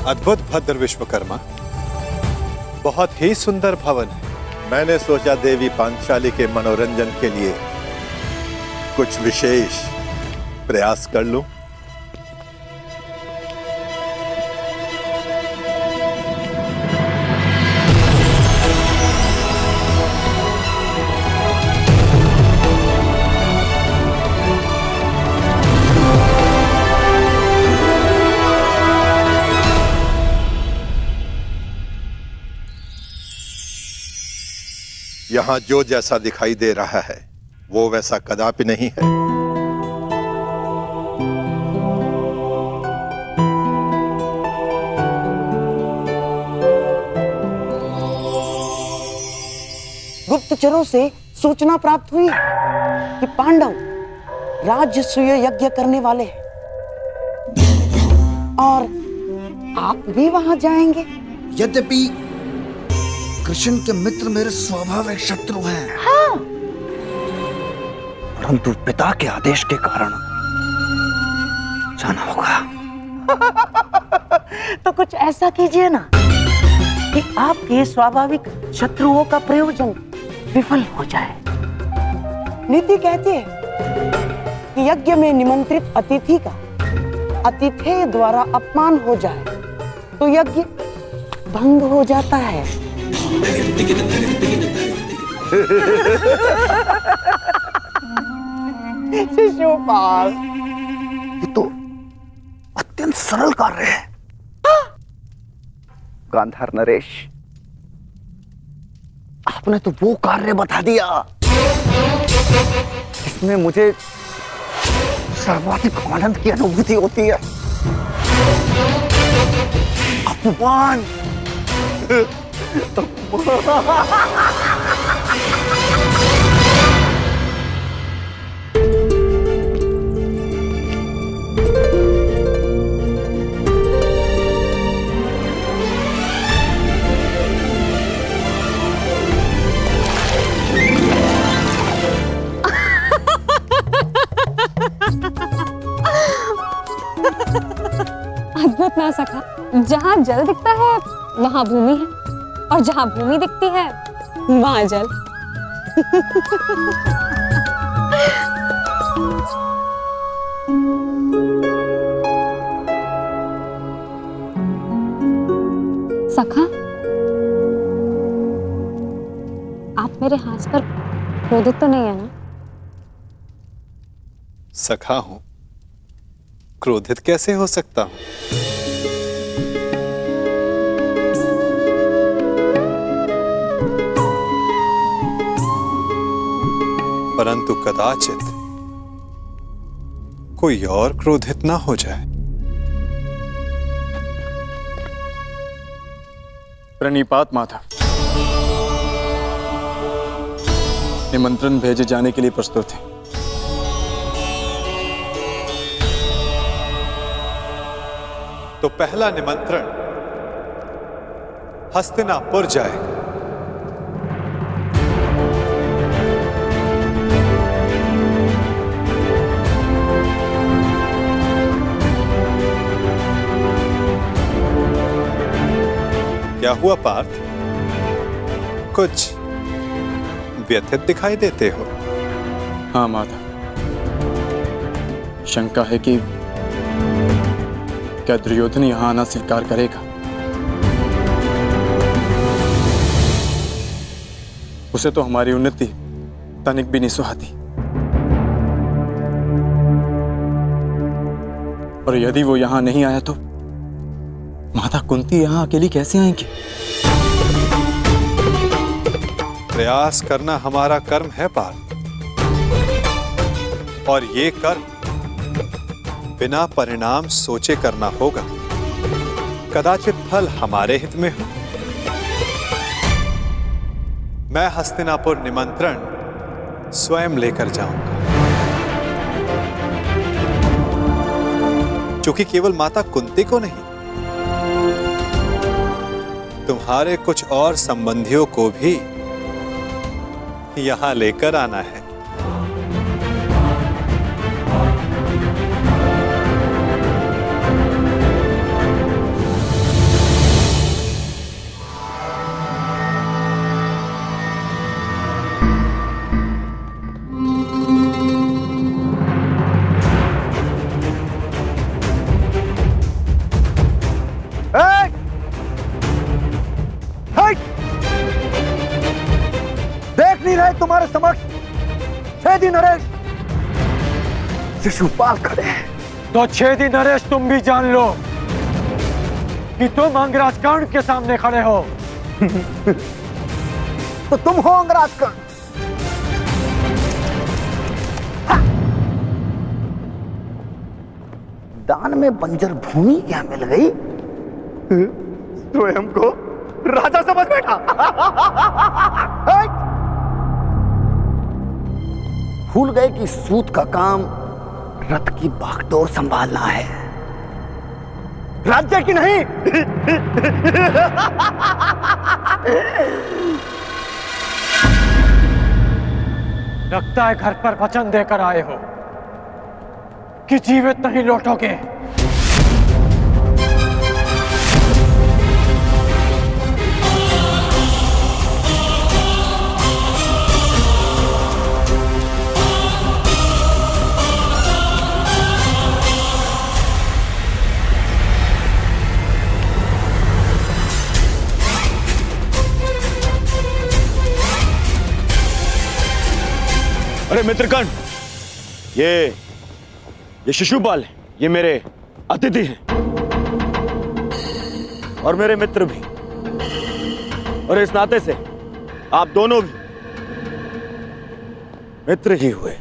अद्भुत भद्र विश्वकर्मा, बहुत ही सुंदर भवन है। मैंने सोचा देवी पांचाली के मनोरंजन के लिए कुछ विशेष प्रयास कर लूं। यहां जो जैसा दिखाई दे रहा है वो वैसा कदापि नहीं है। गुप्तचरों से सूचना प्राप्त हुई कि पांडव राजसूय यज्ञ करने वाले हैं और आप भी वहां जाएंगे। यद्यपि कृष्ण के मित्र मेरे स्वाभाविक शत्रु हैं। हाँ। परंतु पिता के आदेश के कारण जाना होगा। तो कुछ ऐसा कीजिए ना कि आपके स्वाभाविक शत्रुओं का प्रयोजन विफल हो जाए। नीति कहती है कि यज्ञ में निमंत्रित अतिथि का अतिथेय द्वारा अपमान हो जाए तो यज्ञ भंग हो जाता है। शिशुपाल, ये तो अत्यंत सरल कार्य है। गांधार नरेश, आपने तो वो कार्य बता दिया इसमें मुझे सर्वाधिक आनंद की अनुभूति होती है। अपमान अद्भुत ना सका। जहाँ जल दिखता है वहाँ भूमि है और जहाँ भूमि दिखती है वहाँ जल। सखा, आप मेरे हाथ पर क्रोधित तो नहीं है ना? सखा हूं, क्रोधित कैसे हो सकता हूं? परंतु कदाचित कोई और क्रोधित ना हो जाए। प्रणिपात माता, निमंत्रण भेजे जाने के लिए प्रस्तुत है। तो पहला निमंत्रण हस्तिनापुर जाएगा। क्या हुआ पार्थ, कुछ व्यथित दिखाई देते हो? हाँ माता, शंका है कि क्या दुर्योधन यहां आना स्वीकार करेगा? उसे तो हमारी उन्नति तनिक भी नहीं सुहाती, और यदि वो यहां नहीं आया तो माता कुंती यहां अकेली कैसे आएंगी? प्रयास करना हमारा कर्म है पार्थ, और ये कर्म बिना परिणाम सोचे करना होगा। कदाचित फल हमारे हित में हो। मैं हस्तिनापुर निमंत्रण स्वयं लेकर जाऊंगा, क्योंकि केवल माता कुंती को नहीं, तुम्हारे कुछ और संबंधियों को भी यहां लेकर आना है। है तुम्हारे समक्ष 6 दिन नरेश शिशुपाल खड़े हैं। तो 6 दिन नरेश तुम भी जान लो कि तुम अंगराज कर्ण के सामने खड़े हो। तो तुम हो अंगराज कर्ण। दान में बंजर भूमि क्या मिल गई? स्वयं को राजा समझ बैठा। भूल गए कि सूत का काम रथ की बागडोर संभालना है, राज्य की नहीं। लगता है घर पर वचन देकर आए हो कि जीवित नहीं लौटोगे। अरे मित्रकर्ण, ये शिशुपाल है, ये मेरे अतिथि हैं और मेरे मित्र भी, और इस नाते से आप दोनों भी मित्र ही हुए।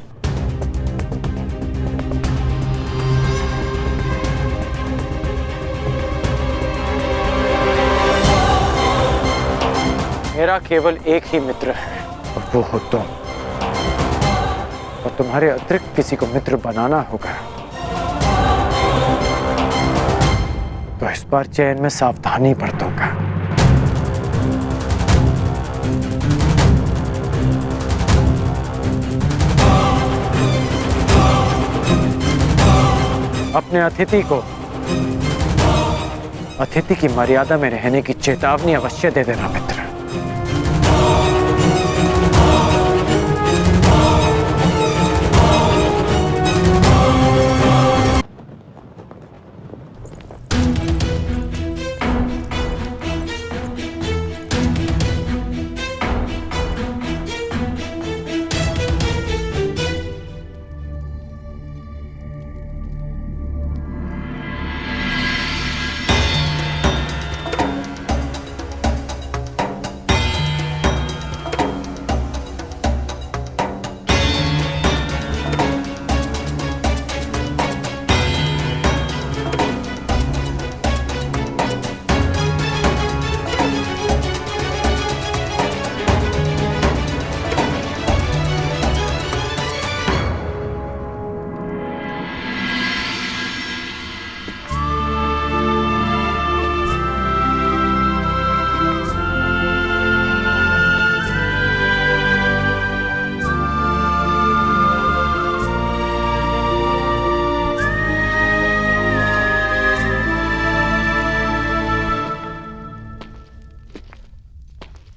मेरा केवल एक ही मित्र है और वो हो तुम, और तुम्हारे अतिरिक्त किसी को मित्र बनाना होगा तो इस बार चयन में सावधानी बरतूंगा। अपने अतिथि की मर्यादा में रहने की चेतावनी अवश्य दे देना मित्र।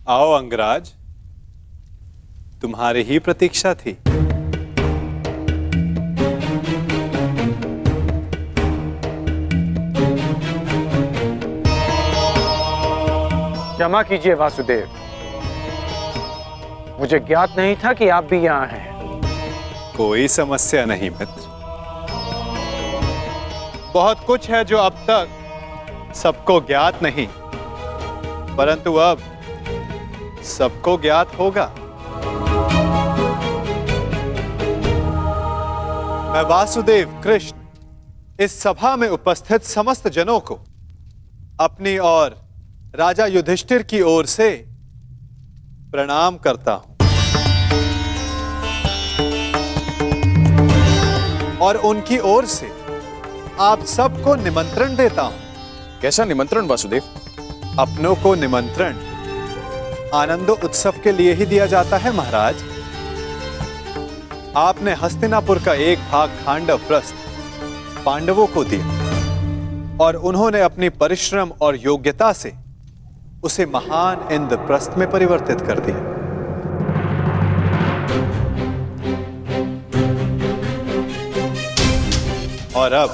आओ अंगराज, तुम्हारी ही प्रतीक्षा थी। क्षमा कीजिए वासुदेव, मुझे ज्ञात नहीं था कि आप भी यहाँ हैं। कोई समस्या नहीं मित्र, बहुत कुछ है जो अब तक सबको ज्ञात नहीं, परंतु अब सबको ज्ञात होगा। मैं वासुदेव कृष्ण इस सभा में उपस्थित समस्त जनों को अपनी और राजा युधिष्ठिर की ओर से प्रणाम करता हूं और उनकी ओर से आप सबको निमंत्रण देता हूं। कैसा निमंत्रण वासुदेव? अपनों को निमंत्रण आनंदो उत्सव के लिए ही दिया जाता है महाराज। आपने हस्तिनापुर का एक भाग खांडव प्रस्थ पांडवों को दिया और उन्होंने अपनी परिश्रम और योग्यता से उसे महान इंद्रप्रस्थ में परिवर्तित कर दिया। और अब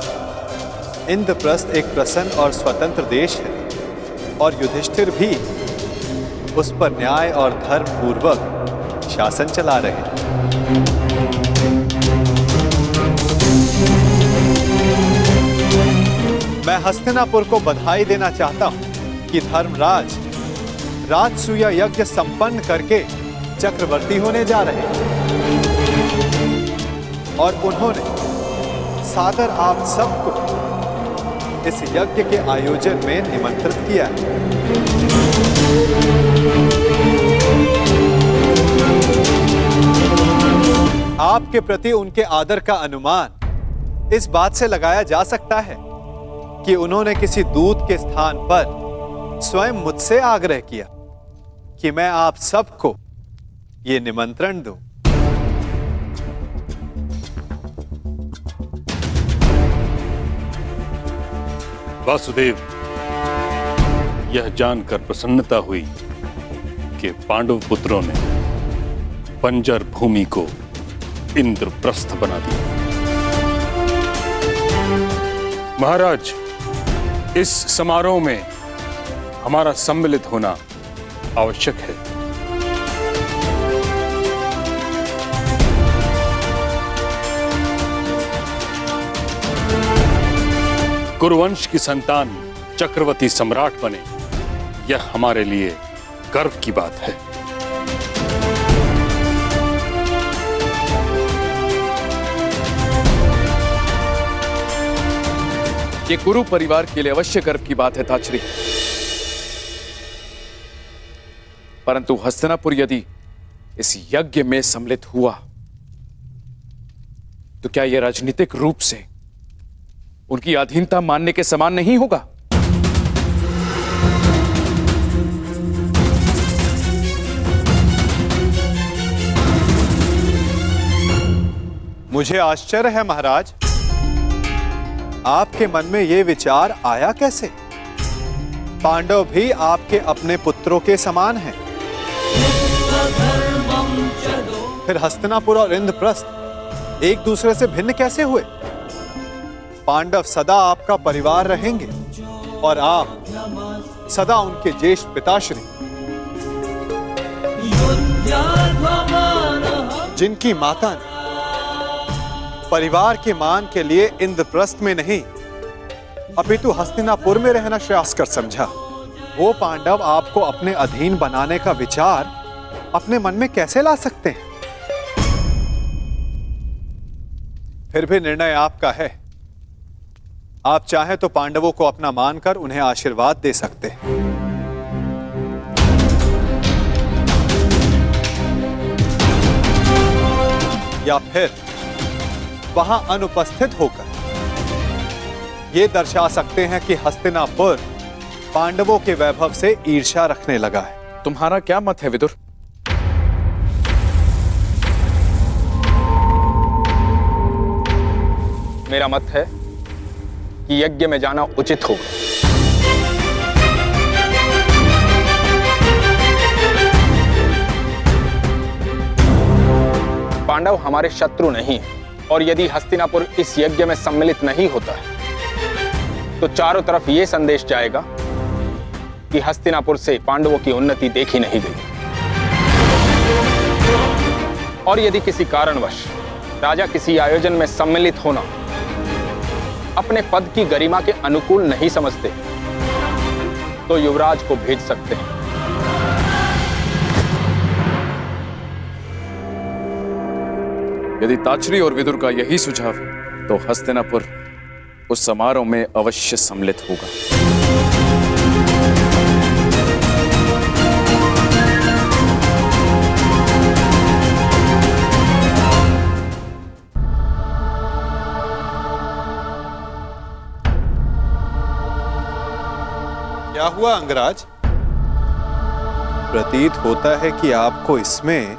इंद्रप्रस्थ एक प्रसन्न और स्वतंत्र देश है और युधिष्ठिर भी उस पर न्याय और धर्म पूर्वक शासन चला रहे हैं। मैं हस्तिनापुर को बधाई देना चाहता हूं कि धर्मराज राजसूय यज्ञ संपन्न करके चक्रवर्ती होने जा रहे हैं और उन्होंने सादर आप सबको इस यज्ञ के आयोजन में निमंत्रित किया है। आपके प्रति उनके आदर का अनुमान इस बात से लगाया जा सकता है कि उन्होंने किसी दूत के स्थान पर स्वयं मुझसे आग्रह किया कि मैं आप सबको ये निमंत्रण दूं। वासुदेव, यह जानकर प्रसन्नता हुई कि पांडव पुत्रों ने बंजर भूमि को इंद्रप्रस्थ बना दिया। महाराज, इस समारोह में हमारा सम्मिलित होना आवश्यक है। कुरुवंश की संतान चक्रवर्ती सम्राट बने, यह हमारे लिए गर्व की बात है। ये कुरु परिवार के लिए अवश्य गर्व की बात है ताचरी, परंतु हस्तिनापुर यदि इस यज्ञ में सम्मिलित हुआ तो क्या यह राजनीतिक रूप से उनकी अधीनता मानने के समान नहीं होगा? मुझे आश्चर्य है महाराज, आपके मन में यह विचार आया कैसे? पांडव भी आपके अपने पुत्रों के समान हैं। फिर हस्तिनापुर और इंद्रप्रस्थ एक दूसरे से भिन्न कैसे हुए? पांडव सदा आपका परिवार रहेंगे और आप सदा उनके ज्येष्ठ पिताश्री, जिनकी माता ने परिवार के मान के लिए इंद्रप्रस्थ में नहीं अपितु हस्तिनापुर में रहना श्रेयस्कर समझा, वो पांडव आपको अपने अधीन बनाने का विचार अपने मन में कैसे ला सकते हैं? फिर भी निर्णय आपका है। आप चाहें तो पांडवों को अपना मानकर उन्हें आशीर्वाद दे सकते हैं, या फिर वहां अनुपस्थित होकर यह दर्शा सकते हैं कि हस्तिनापुर पांडवों के वैभव से ईर्ष्या रखने लगा है। तुम्हारा क्या मत है विदुर? मेरा मत है कि यज्ञ में जाना उचित होगा। पांडव हमारे शत्रु नहीं हैं, और यदि हस्तिनापुर इस यज्ञ में सम्मिलित नहीं होता है तो चारों तरफ यह संदेश जाएगा कि हस्तिनापुर से पांडवों की उन्नति देखी नहीं गई। और यदि किसी कारणवश राजा किसी आयोजन में सम्मिलित होना अपने पद की गरिमा के अनुकूल नहीं समझते तो युवराज को भेज सकते हैं। यदि ताचरी और विदुर का यही सुझाव है तो हस्तिनापुर उस समारोह में अवश्य सम्मिलित होगा। क्या हुआ अंगराज? प्रतीत होता है कि आपको इसमें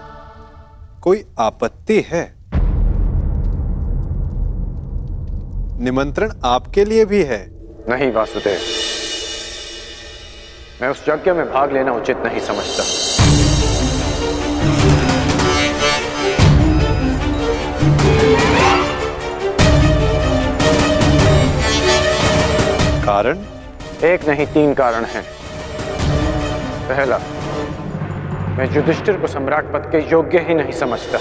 कोई आपत्ति है। निमंत्रण आपके लिए भी है। नहीं वासुदेव, मैं उस यज्ञ में भाग लेना उचित नहीं समझता। कारण? एक नहीं 3 कारण हैं। पहला, मैं युधिष्ठिर को सम्राट पद के योग्य ही नहीं समझता।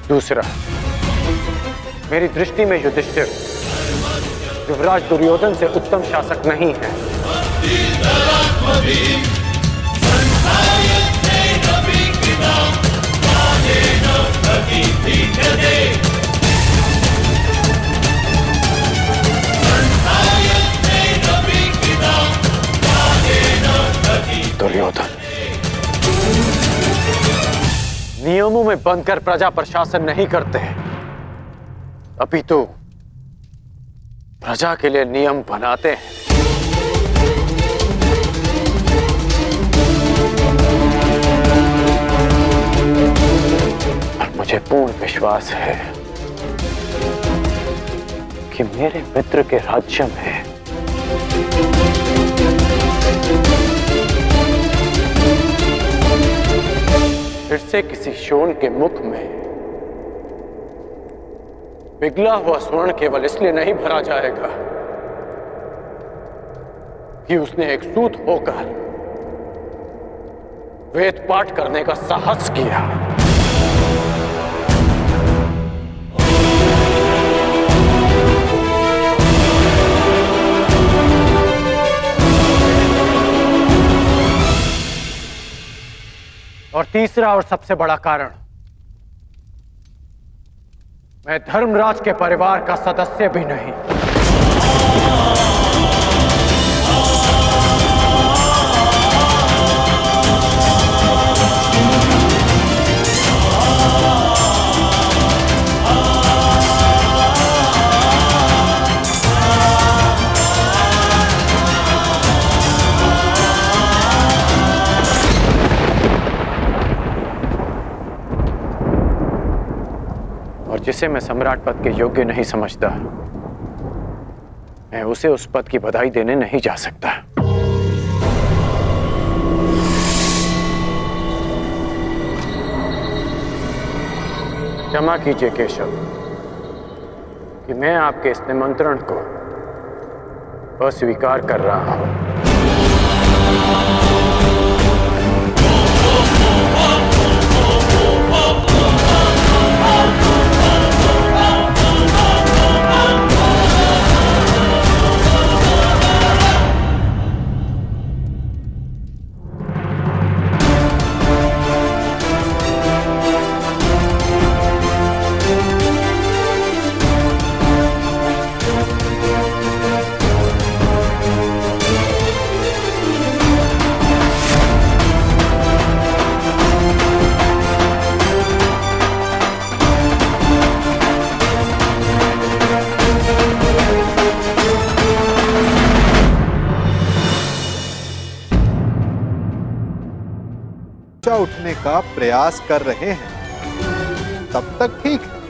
दूसरा, मेरी दृष्टि में युधिष्ठिर युवराज दुर्योधन से उत्तम शासक नहीं है। दुर्योधन नियमों में बंधकर प्रजा पर शासन नहीं करते, अपितु प्रजा के लिए नियम बनाते हैं। और मुझे पूर्ण विश्वास है कि मेरे मित्र के राज्य में फिर से किसी शोण के मुख में पिघला हुआ स्वर्ण केवल इसलिए नहीं भरा जाएगा कि उसने एक सूत होकर वेद पाठ करने का साहस किया। और तीसरा और सबसे बड़ा कारण, मैं धर्मराज के परिवार का सदस्य भी नहीं। जिसे मैं सम्राट पद के योग्य नहीं समझता, मैं उसे उस पद की बधाई देने नहीं जा सकता। क्षमा कीजिए केशव कि मैं आपके इस निमंत्रण को अस्वीकार कर रहा हूं। उठने का प्रयास कर रहे हैं तब तक ठीक है,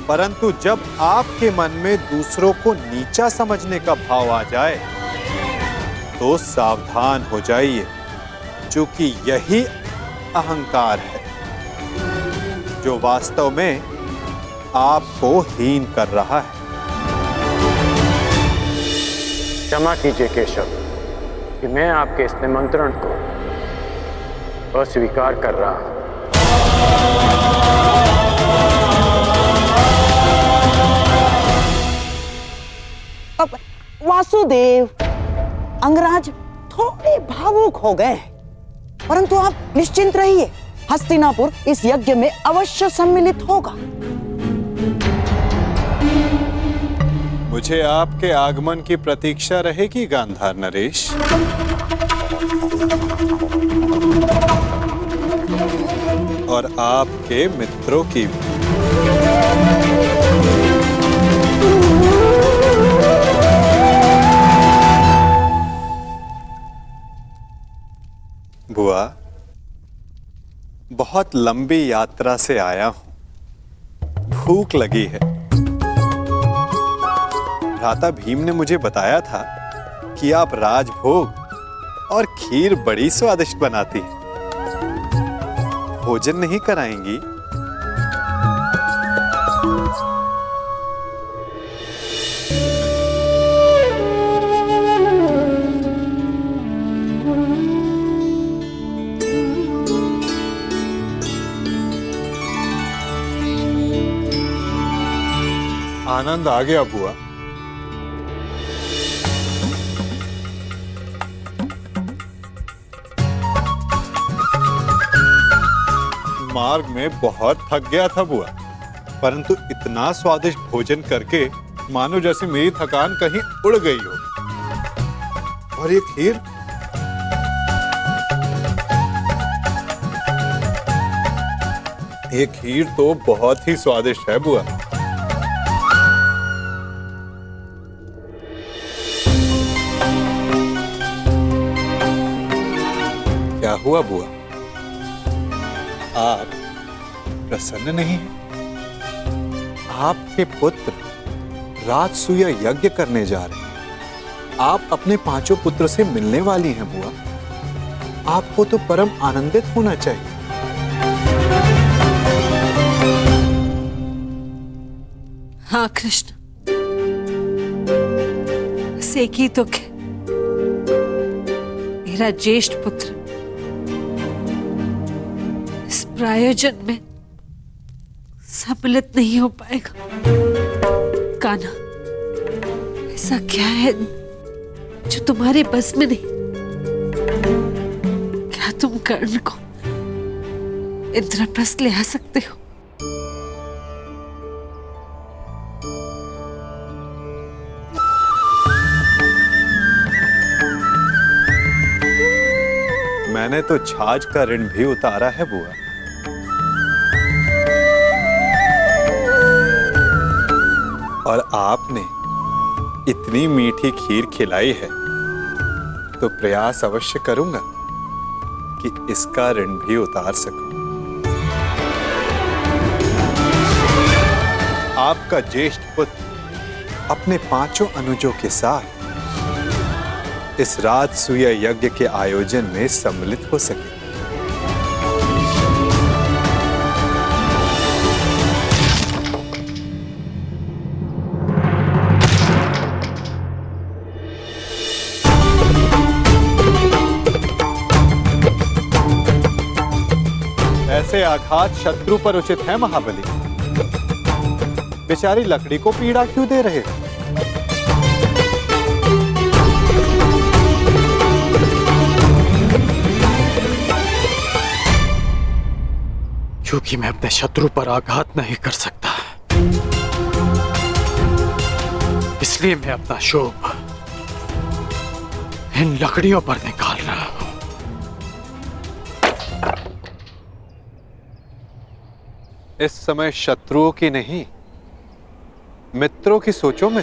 परंतु जब आपके मन में दूसरों को नीचा समझने का भाव आ जाए तो सावधान हो जाइए, क्योंकि यही अहंकार है जो वास्तव में आपको हीन कर रहा है। क्षमा कीजिए केशव कि मैं आपके इस निमंत्रण को अस्वीकार कर रहा हूं। अब वासुदेव, अंगराज थोड़े भावुक हो गए, परंतु आप निश्चिंत रहिए, हस्तिनापुर इस यज्ञ में अवश्य सम्मिलित होगा। मुझे आपके आगमन की प्रतीक्षा रहेगी गांधार नरेश। और आपके मित्रों की भी। बुआ, बहुत लंबी यात्रा से आया हूं, भूख लगी है। भ्राता भीम ने मुझे बताया था कि आप राजभोग और खीर बड़ी स्वादिष्ट बनाती हैं। भोजन नहीं कराएंगी? आनंद आ गया बुआ। मार्ग में बहुत थक गया था बुआ, परंतु इतना स्वादिष्ट भोजन करके मानो जैसे मेरी थकान कहीं उड़ गई हो। और ये खीर, ये खीर तो बहुत ही स्वादिष्ट है बुआ। क्या हुआ बुआ, आप प्रसन्न नहीं हैं? आपके पुत्र राजसूय यज्ञ करने जा रहे हैं। आप अपने 5 पुत्र से मिलने वाली हैं बुआ। आपको तो परम आनंदित होना चाहिए। हाँ कृष्ण, बस एक ही दुख है, मेरा ज्येष्ठ पुत्र इस प्रायोजन में सम्मिलित नहीं हो पाएगा। कान्हा, ऐसा क्या है जो तुम्हारे बस में नहीं? क्या तुम कर्ण को इंद्रप्रस्थ ले आ सकते हो? मैंने तो छाछ का ऋण भी उतारा है बुआ। और आपने इतनी मीठी खीर खिलाई है तो प्रयास अवश्य करूंगा कि इसका ऋण भी उतार सकूं। आपका ज्येष्ठ पुत्र अपने 5 अनुजों के साथ इस राजसूय यज्ञ के आयोजन में सम्मिलित हो सके। ऐसे आघात शत्रु पर उचित है महाबली। बेचारी लकड़ी को पीड़ा क्यों दे रहे हो? क्योंकि मैं अपने शत्रु पर आघात नहीं कर सकता, इसलिए मैं अपना शोभ इन लकड़ियों पर निकाल रहा हूं। इस समय शत्रुओं की नहीं, मित्रों की सोचो में।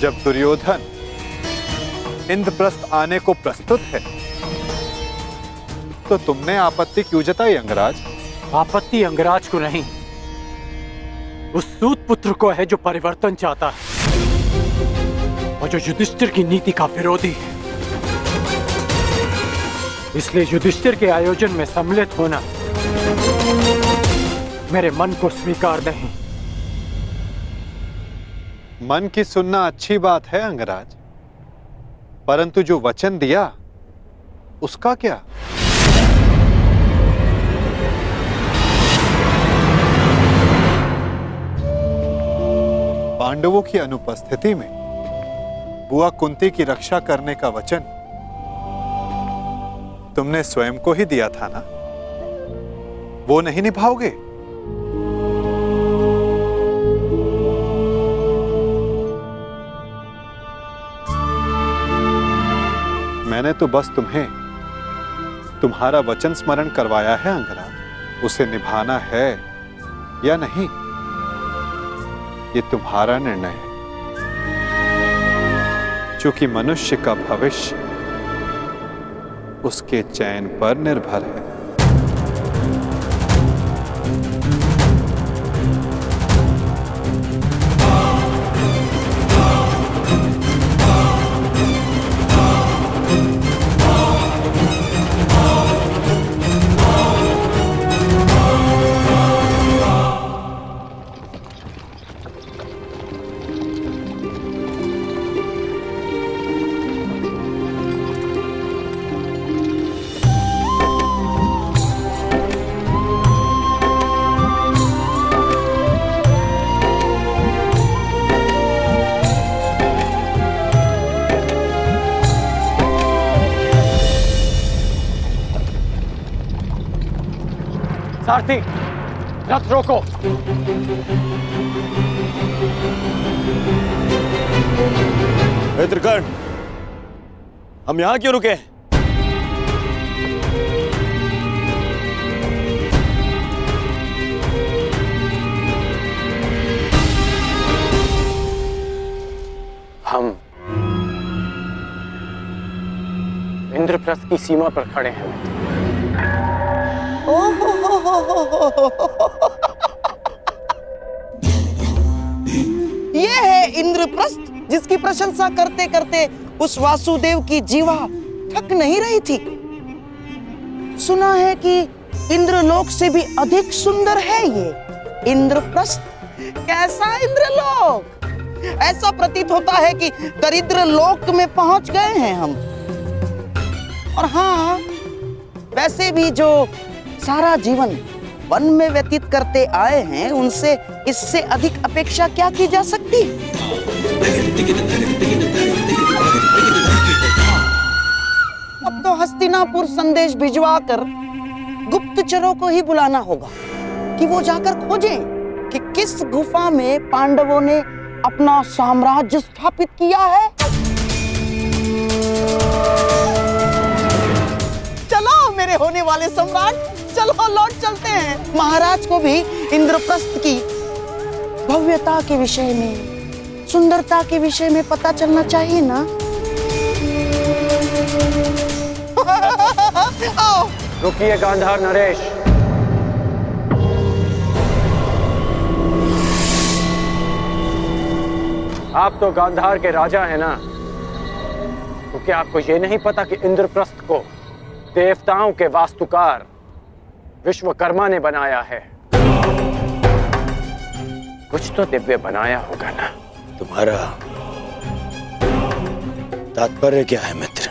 जब दुर्योधन इंद्रप्रस्थ आने को प्रस्तुत है तो तुमने आपत्ति क्यों जताई अंगराज? आपत्ति अंगराज को नहीं, उस सूत पुत्र को है जो परिवर्तन चाहता है और जो युधिष्ठिर की नीति का विरोधी है। इसलिए युधिष्ठिर के आयोजन में सम्मिलित होना मेरे मन को स्वीकार नहीं। मन की सुनना अच्छी बात है अंगराज, परंतु जो वचन दिया उसका क्या? पांडवों की अनुपस्थिति में बुआ कुंती की रक्षा करने का वचन तुमने स्वयं को ही दिया था ना, वो नहीं निभाओगे? मैंने तो बस तुम्हें तुम्हारा वचन स्मरण करवाया है अंगराज। उसे निभाना है या नहीं, ये तुम्हारा निर्णय है। क्योंकि मनुष्य का भविष्य उसके चयन पर निर्भर है। सारथी, रथ रोको। त्रिकर्ण, हम यहां क्यों रुके? हम इंद्रप्रस्थ की सीमा पर खड़े हैं। ये है इंद्रप्रस्थ, जिसकी प्रशंसा करते करते उस वासुदेव की जीवा थक नहीं रही थी। सुना है कि इंद्रलोक से भी अधिक सुंदर है ये इंद्रप्रस्थ। कैसा इंद्रलोक! ऐसा प्रतीत होता है कि दरिद्र लोक में पहुंच गए हैं हम। और हाँ, वैसे भी जो सारा जीवन वन में व्यतीत करते आए हैं, उनसे इससे अधिक अपेक्षा क्या की जा सकती? अब तो हस्तिनापुर संदेश भिजवाकर गुप्तचरों को ही बुलाना होगा कि वो जाकर खोजें कि किस गुफा में पांडवों ने अपना साम्राज्य स्थापित किया है। चलो मेरे होने वाले सम्राट, चलो लौट चलते हैं। महाराज को भी इंद्रप्रस्थ की भव्यता के विषय में, सुंदरता के विषय में पता चलना चाहिए ना। आओ। रुकिए गांधार नरेश। आप तो गांधार के राजा हैं ना, तो क्या आपको ये नहीं पता कि इंद्रप्रस्थ को देवताओं के वास्तुकार विश्वकर्मा ने बनाया है? कुछ तो दिव्य बनाया होगा ना। तुम्हारा तात्पर्य क्या है मित्र?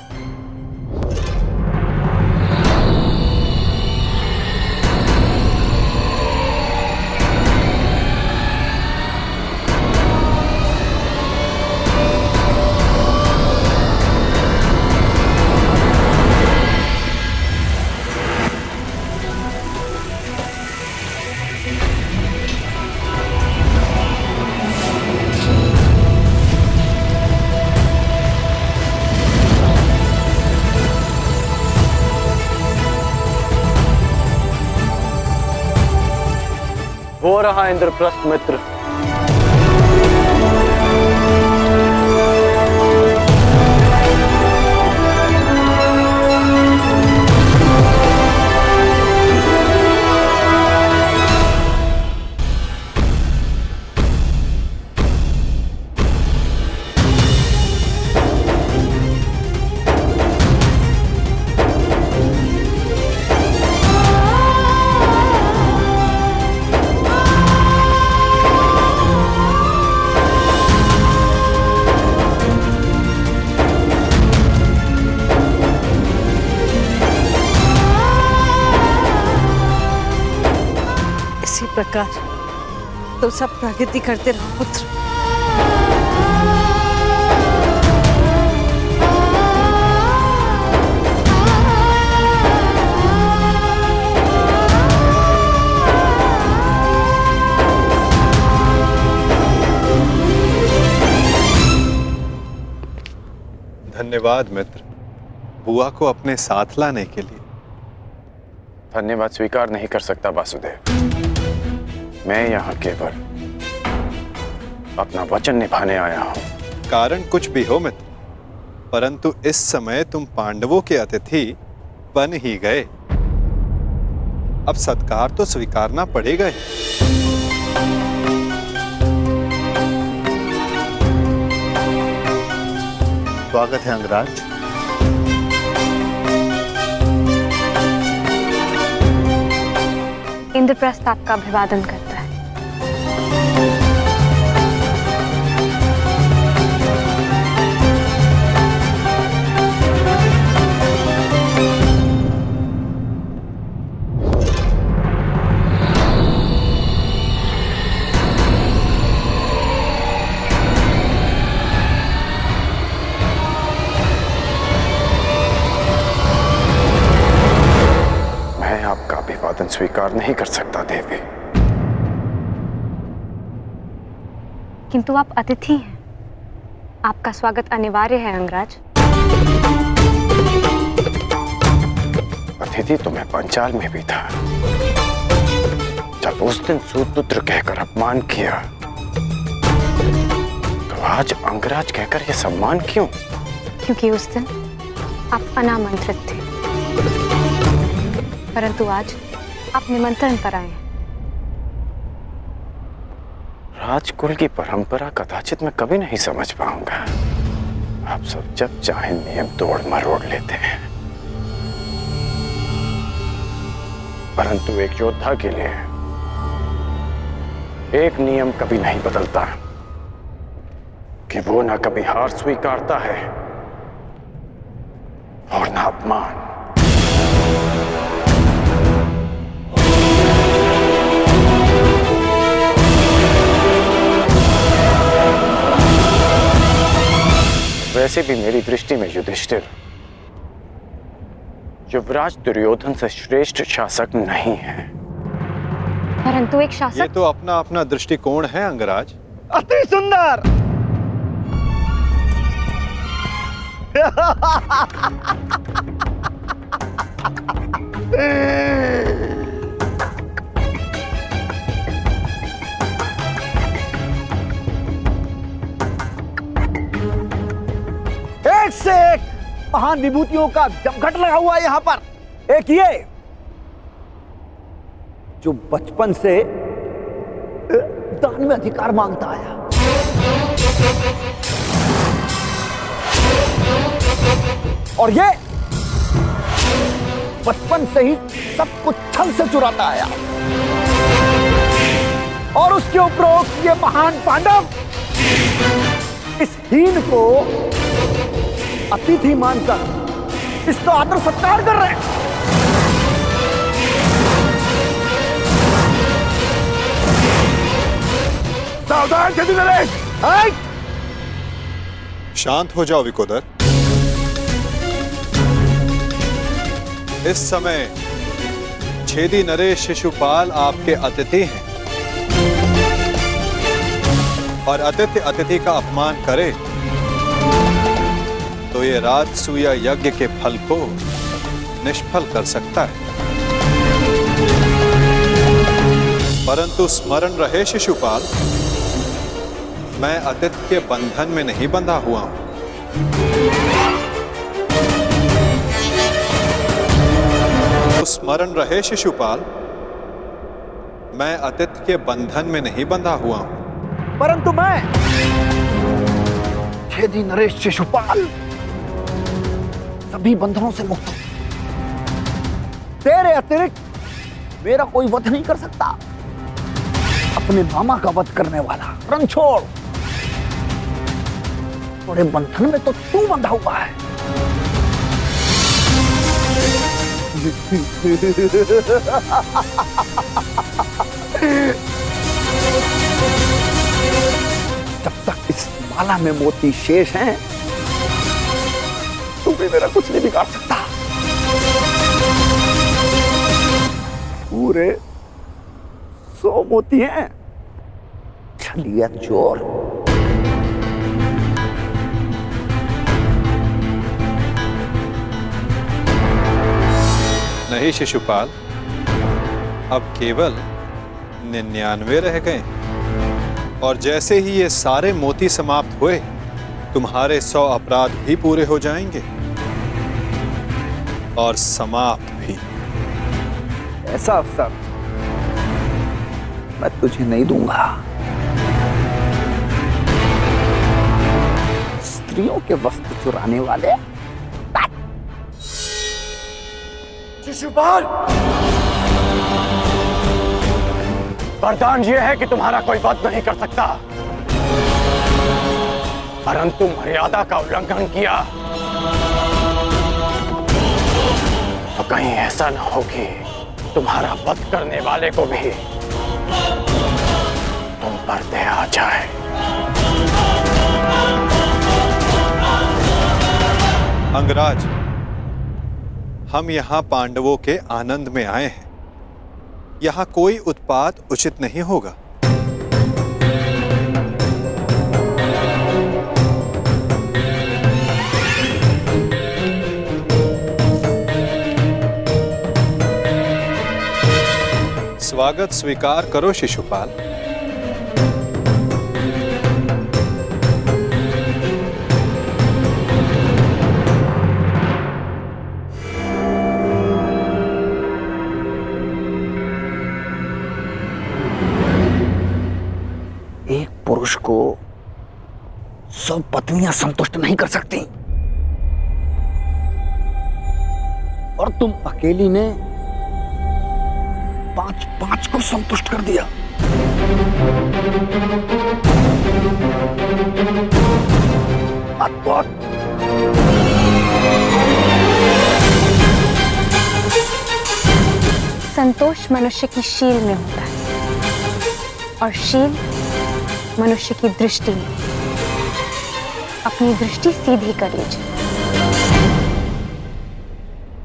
वो रहा इंद्रप्रस्थ मित्र। इसी प्रकार तुम सब प्रगति करते रहो पुत्र। धन्यवाद मित्र, बुआ को अपने साथ लाने के लिए। धन्यवाद स्वीकार नहीं कर सकता वासुदेव। मैं यहाँ केवल अपना वचन निभाने आया हूँ। कारण कुछ भी हो मित्र, परंतु इस समय तुम पांडवों के अतिथि बन ही गए। अब सत्कार तो स्वीकारना पड़ेगा ही। स्वागत है अंगराज। इंद्रप्रस्थ आपका अभिवादन करता है। मैं आपका अभिवादन स्वीकार नहीं कर सकता देवी। किंतु आप अतिथि हैं, आपका स्वागत अनिवार्य है अंगराज। अतिथि तो मैं पंचाल में भी था जब उस दिन सूतपुत्र कहकर अपमान किया, तो आज अंगराज कहकर यह सम्मान क्यों? क्योंकि उस दिन आप अनामंत्रित थे, परंतु आज आप निमंत्रण पर आए हैं। राजकुल की परंपरा कदाचित मैं कभी नहीं समझ पाऊंगा। आप सब जब चाहे नियम तोड़ मरोड़ लेते हैं, परंतु एक योद्धा के लिए एक नियम कभी नहीं बदलता कि वो ना कभी हार स्वीकारता है और ना अपमान। वैसे भी मेरी दृष्टि में युधिष्ठिर युवराज दुर्योधन से श्रेष्ठ शासक नहीं है। परंतु एक शासक। ये तो अपना अपना दृष्टिकोण है अंगराज। अति सुंदर। एक से एक महान विभूतियों का जमघट लगा हुआ है यहां पर। एक ये जो बचपन से दान में अधिकार मांगता आया, और ये बचपन से ही सब कुछ छल से चुराता आया, और उसके उपरोक्त ये महान पांडव इस हीन को अतिथि मानकर इसका आदर सत्कार कर रहे हैं। सावधान छेदी नरेश। शांत हो जाओ विकोदर। इस समय छेदी नरेश शिशुपाल आपके अतिथि हैं, और अतिथि अतिथि का अपमान करे तो ये राजसूय यज्ञ के फल को निष्फल कर सकता है। परंतु स्मरण रहे शिशुपाल, मैं अतिथि के बंधन में नहीं बंधा हुआ हूं। तो स्मरण रहे शिशुपाल, मैं अतिथि के बंधन में नहीं बंधा हुआ हूं। परंतु मैं छेदी नरेश शिशुपाल सभी बंधनों से मुक्त हूं। तेरे अतिरिक्त मेरा कोई वध नहीं कर सकता। अपने मामा का वध करने वाला रणछोड़, थोड़े बंधन में तो तू बंधा हुआ है। जब तक इस माला में मोती शेष हैं, तू भी मेरा कुछ नहीं बिगाड़ सकता। पूरे 100 मोती हैं। छलिया चोर। नहीं शिशुपाल, अब केवल 99 रह गए, और जैसे ही ये सारे मोती समाप्त हुए, तुम्हारे 100 अपराध भी पूरे हो जाएंगे और समाप्त भी। ऐसा अवसर मैं तुझे नहीं दूंगा। स्त्रियों के वस्त्र चुराने वाले। शिशुपाल, वरदान यह है कि तुम्हारा कोई वध नहीं कर सकता, परंतु मर्यादा का उल्लंघन किया तो कहीं ऐसा न हो कि तुम्हारा वध करने वाले को भी तुम पर दया आ जाए। अंगराज, हम यहां पांडवों के आनंद में आए हैं, यहां कोई उत्पात उचित नहीं होगा। स्वागत स्वीकार करो शिशुपाल। एक पुरुष को सब पत्नियां संतुष्ट नहीं कर सकती, और तुम अकेली ने 5 को संतुष्ट कर दिया। अद्भुत। संतोष मनुष्य की शील में होता है और शील मनुष्य की दृष्टि में। अपनी दृष्टि सीधी कर लीजिए।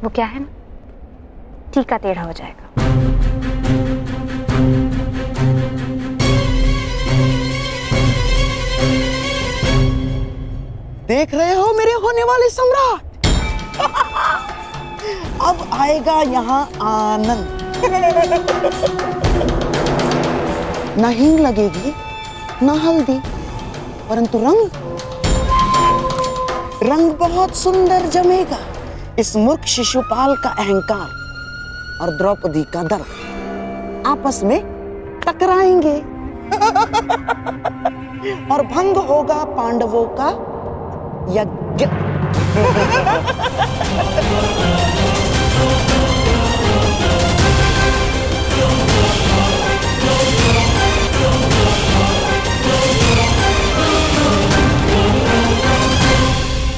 वो क्या है ना, टीका टेढ़ा हो जाएगा। देख रहे हो मेरे होने वाले सम्राट? अब आएगा यहाँ आनंद। नहीं लगेगी ना हल्दी, परंतु रंग बहुत सुंदर जमेगा। इस मूर्ख शिशुपाल का अहंकार और द्रौपदी का दर्प आपस में टकराएंगे और भंग होगा पांडवों का यज्ञ।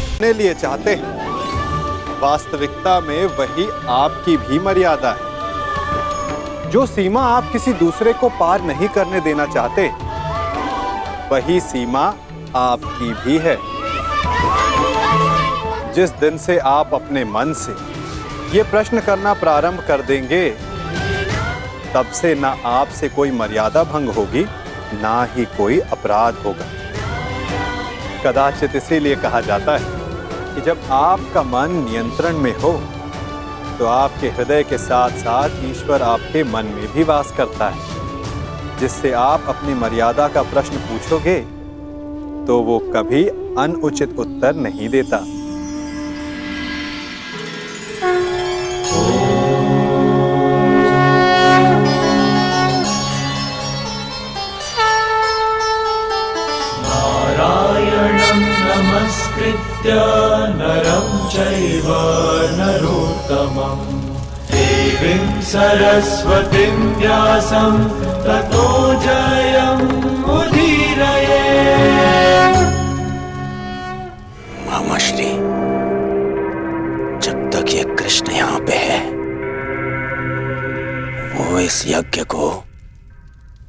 अपने लिए चाहते हैं, वास्तविकता में वही आपकी भी मर्यादा है। जो सीमा आप किसी दूसरे को पार नहीं करने देना चाहते, वही सीमा आपकी भी है। जिस दिन से आप अपने मन से ये प्रश्न करना प्रारंभ कर देंगे, तब से ना आपसे कोई मर्यादा भंग होगी, ना ही कोई अपराध होगा। कदाचित इसीलिए कहा जाता है कि जब आपका मन नियंत्रण में हो, तो आपके हृदय के साथ साथ ईश्वर आपके मन में भी वास करता है। जिससे आप अपनी मर्यादा का प्रश्न पूछोगे, तो वो कभी अनुचित उत्तर नहीं देता। नमस्कृत्य नरं चैव नरोत्तमं देवीं सरस्वतीं व्यासं ततो जयमुदीरये। मामाश्री, जब तक ये कृष्ण यहाँ पे है, वो इस यज्ञ को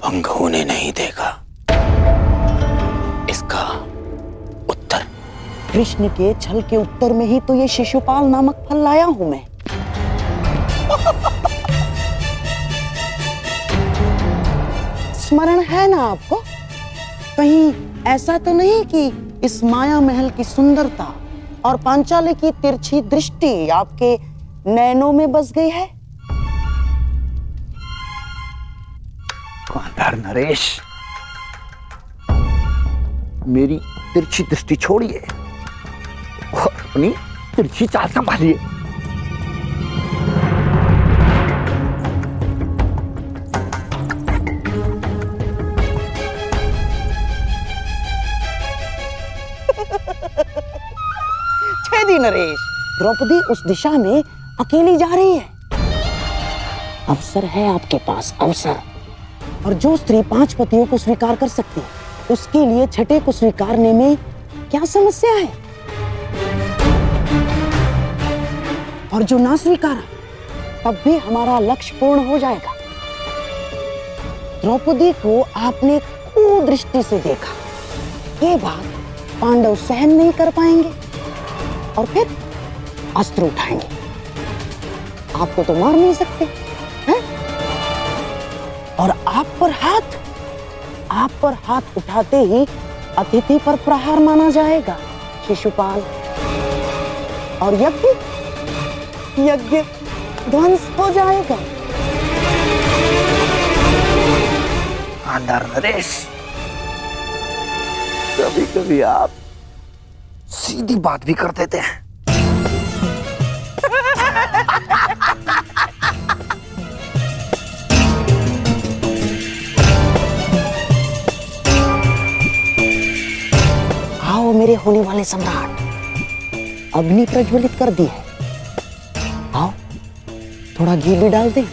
भंग होने नहीं देगा। इसका उत्तर कृष्ण के छल के उत्तर में ही तो ये शिशुपाल नामक फल लाया हूं मैं। स्मरण है ना आपको? कहीं ऐसा तो नहीं कि इस माया महल की सुंदरता और पांचाली की तिरछी दृष्टि आपके नैनों में बस गई है? कांधार नरेश, मेरी तिरछी दृष्टि छोड़िए और अपनी तिरछी चाल संभालिए। छेदी नरेश, द्रौपदी उस दिशा में अकेली जा रही है। अवसर है आपके पास, अवसर। और जो स्त्री 5 पतियों को स्वीकार कर सकती है, उसके लिए छठे को स्वीकारने में क्या समस्या है? और जो ना स्वीकारा, तब भी हमारा लक्ष्य पूर्ण हो जाएगा। द्रौपदी को आपने कुदृष्टि से देखा, ये बात पांडव सहन नहीं कर पाएंगे और फिर अस्त्र उठाएंगे। आपको तो मार नहीं सकते हैं? आप पर हाथ उठाते ही अतिथि पर प्रहार माना जाएगा शिशुपाल, और यज्ञ ध्वंस हो जाएगा। आंधर नरेश, कभी कभी आप सीधी बात भी कर देते हैं। आओ मेरे होने वाले सम्राट, अग्नि प्रज्वलित कर दी है। आओ थोड़ा घी भी डाल दे।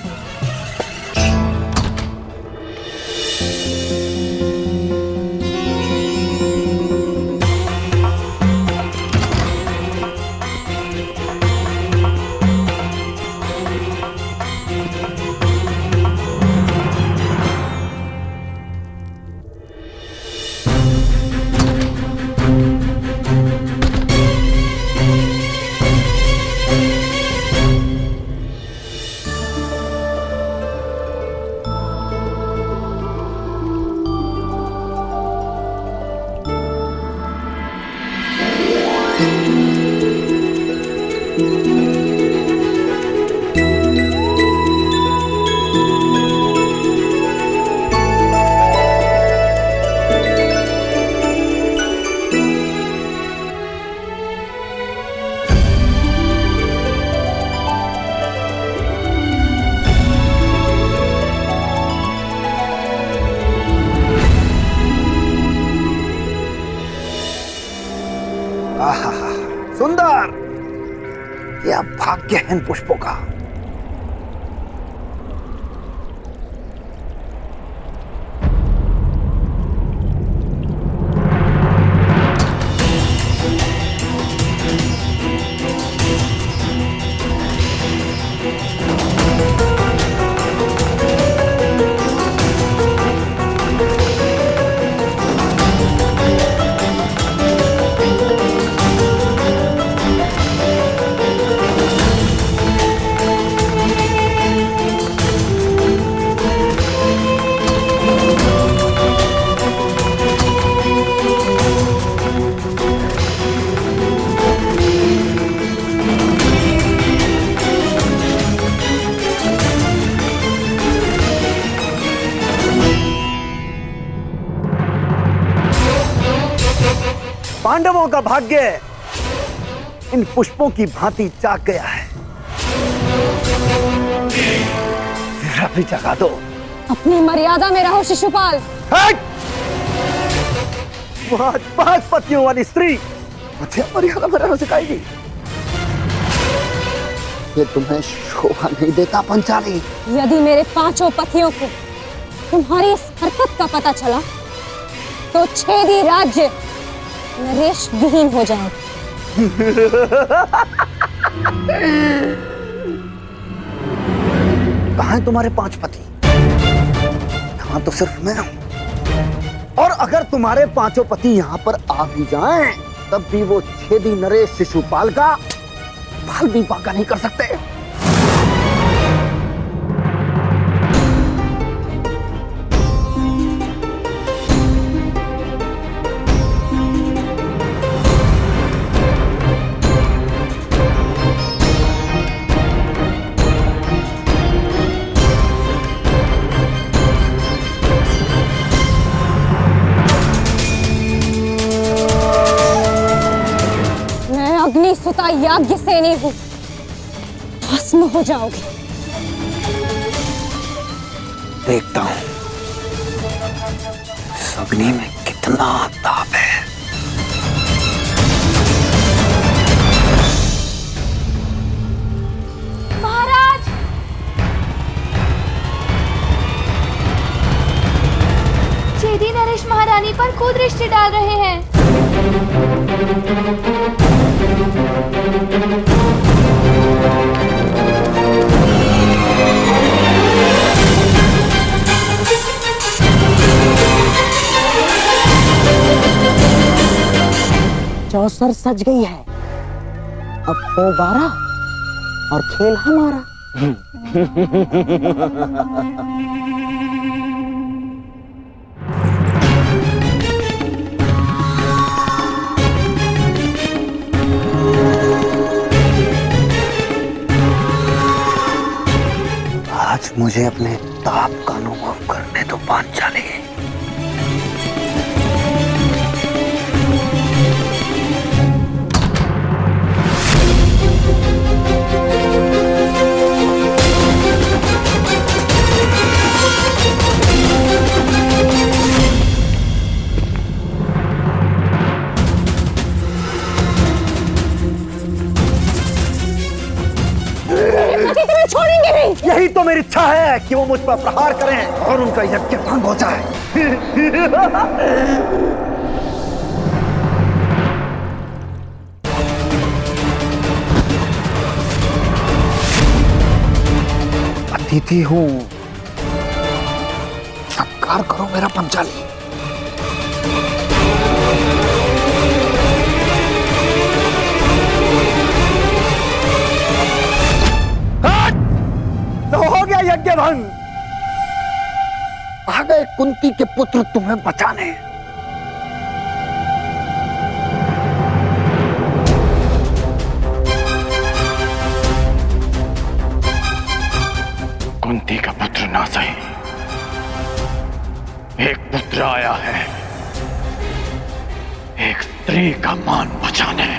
सुंदर, यह भाग्य है इन पुष्पों का। पांडवों का भाग्य इन पुष्पों की भांति जाग गया है। अभी जगा दो। अपनी मर्यादा में रहो शिशुपाल। आज 5 पतियों वाली स्त्री मुझे मर्यादा में रहना सिखाएगी। ये तुम्हें शोभा नहीं देता पंचाली। यदि मेरे 5 पतियों को तुम्हारी इस हरकत का पता चला तो छेदी राज्य नरेश विहीन हो जाएगा। कहाँ हैं तुम्हारे 5 पति? यहाँ तो सिर्फ मैं हूं। और अगर तुम्हारे 5 पति यहाँ पर आ भी जाएं, तब भी वो छेदी नरेश शिशुपाल का बाल भी बांका नहीं कर सकते। सुता याज्ञ सेनी हूं, भस्म हो जाओगे। देखता हूं इस अग्नि में कितना ताप है। महाराज, छेदी नरेश महारानी पर कुदृष्टि डाल रहे हैं। चौसर सज गई है, अब हो 12 और खेल हमारा। मुझे अपने ताप का अनुभव करने दो पांचाली। छोड़ेंगे नहीं। यही तो मेरी इच्छा है कि वो मुझ पर प्रहार करें और उनका यज्ञ भंग हो जाए। अतिथि हूं, सत्कार करो मेरा पंचाली। हो गया यज्ञ भंग। आ गए कुंती के पुत्र तुम्हें बचाने। कुंती का पुत्र ना सही, एक पुत्र आया है, एक स्त्री का मान बचाने।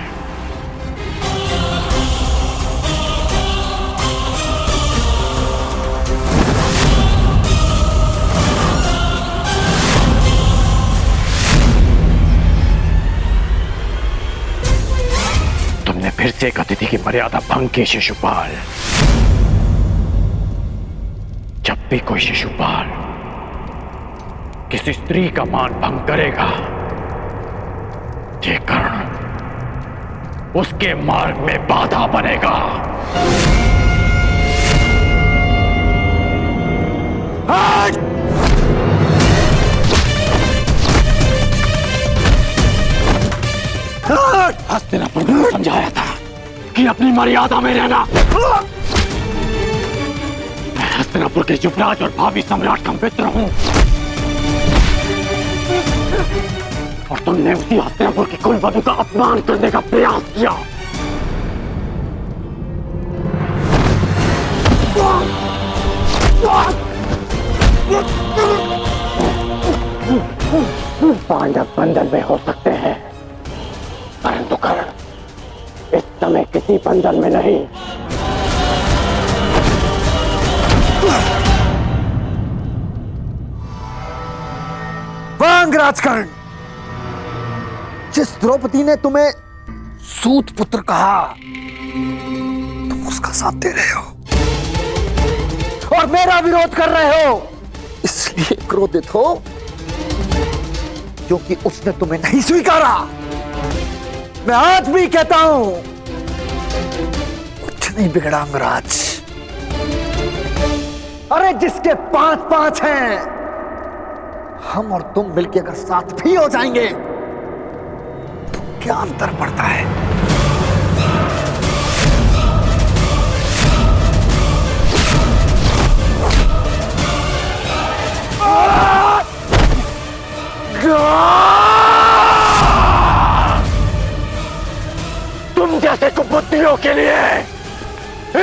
तुमने फिर से एक अतिथि की मर्यादा भंग की शिशुपाल। जब भी कोई शिशुपाल किसी स्त्री का मान भंग करेगा, ये कर्ण उसके मार्ग में बाधा बनेगा। हस्तिनापुर को समझाया था कि अपनी मर्यादा में रहना। मैं हस्तिनापुर के युवराज और भावी सम्राट का मित्र हूं, और तुमने उसी हस्तिनापुर की कुलवधू का अपमान करने का प्रयास किया। पांडव बंधन में हो सकते हैं, परंतु कर्ण इस समय किसी बंधन में नहीं। वांग राजकर्ण, जिस द्रौपदी ने तुम्हें सूत पुत्र कहा, तुम उसका साथ दे रहे हो और मेरा विरोध कर रहे हो। इसलिए क्रोधित हो क्योंकि उसने तुम्हें नहीं स्वीकारा। मैं आज भी कहता हूं, कुछ नहीं बिगड़ा अंगराज। अरे जिसके 5-5 हैं, हम और तुम मिलके अगर साथ भी हो जाएंगे तो क्या अंतर पड़ता है? तुम जैसे कुबुद्धियों के लिए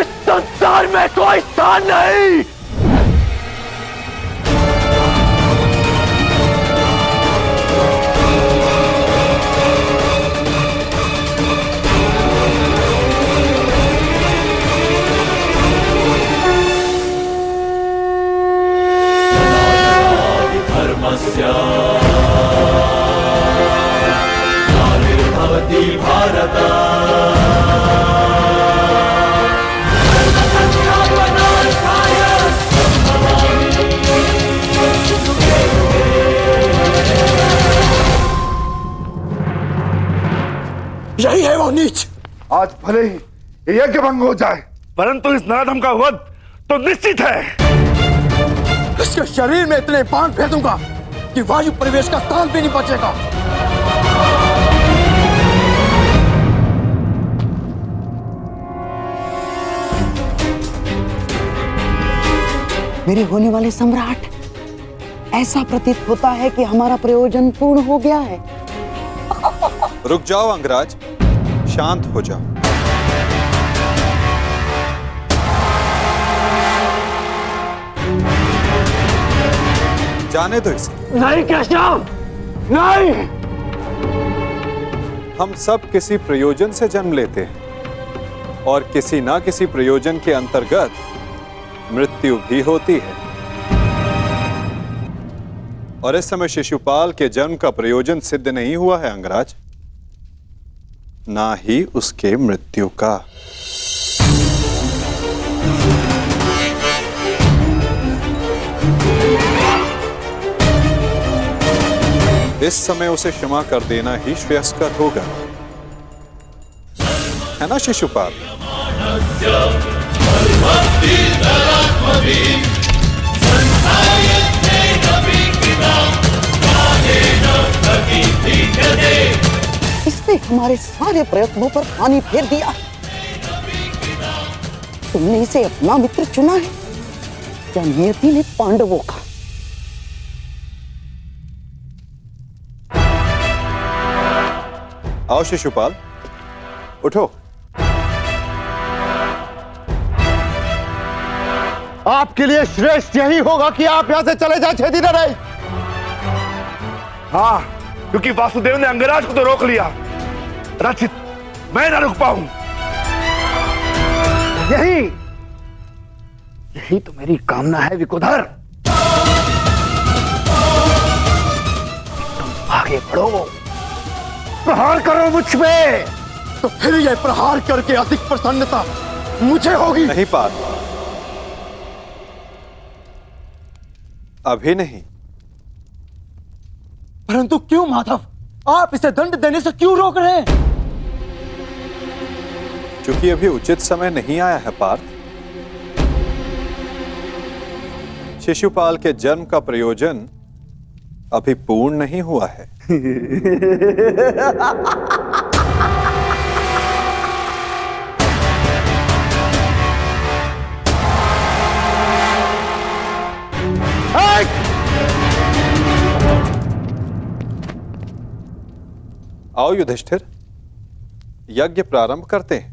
इस संसार में कोई स्थान नहीं। नानिर्भवति भारत यही है वो नीच। आज भले ही यज्ञ भंग हो जाए, परंतु इस नराधम का वध तो निश्चित है। इसके शरीर में इतने बाण फेंकूंगा कि वायु प्रवेश का स्थान भी नहीं बचेगा। मेरे होने वाले सम्राट, ऐसा प्रतीत होता है कि हमारा प्रयोजन पूर्ण हो गया है। रुक जाओ अंगराज, शांत हो जाओ। जाने दो इसे। नहीं केशव, नहीं। हम सब किसी प्रयोजन से जन्म लेते हैं और किसी ना किसी प्रयोजन के अंतर्गत मृत्यु भी होती है। और इस समय शिशुपाल के जन्म का प्रयोजन सिद्ध नहीं हुआ है अंगराज, ना ही उसके मृत्यु का। इस समय उसे क्षमा कर देना ही श्रेयस्कर होगा, है ना शिशुपाल? इसने हमारे सारे प्रयत्नों पर पानी फेर दिया। तुमने इसे अपना मित्र चुना है या नियति ने पांडवों का? आओ शिशुपाल, उठो। आपके लिए श्रेष्ठ यही होगा कि आप यहां से चले जाएं छेदी नरेश। हाँ, क्योंकि वासुदेव ने अंगराज को तो रोक लिया, रचित मैं ना रुक पाऊं। यही तो मेरी कामना है विकुधर। तुम आगे बढ़ो, प्रहार करो मुझ पे, तो फिर यह प्रहार करके अधिक प्रसन्नता मुझे होगी। नहीं पाल, अभी नहीं। परंतु क्यों माधव, आप इसे दंड देने से क्यों रोक रहे हैं? क्योंकि अभी उचित समय नहीं आया है पार्थ। शिशुपाल के जन्म का प्रयोजन अभी पूर्ण नहीं हुआ है। आओ युधिष्ठिर, यज्ञ प्रारंभ करते हैं।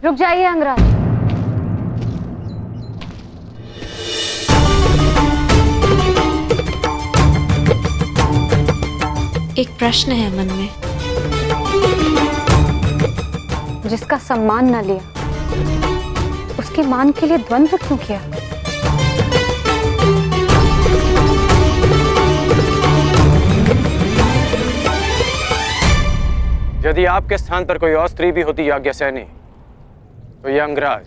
रुक जाइए अंगराज। एक प्रश्न है मन में। जिसका सम्मान न लिया, उसके मान के लिए द्वंद्व क्यों किया? यदि आपके स्थान पर कोई और स्त्री भी होती याज्ञसेनी, तो यह अंगराज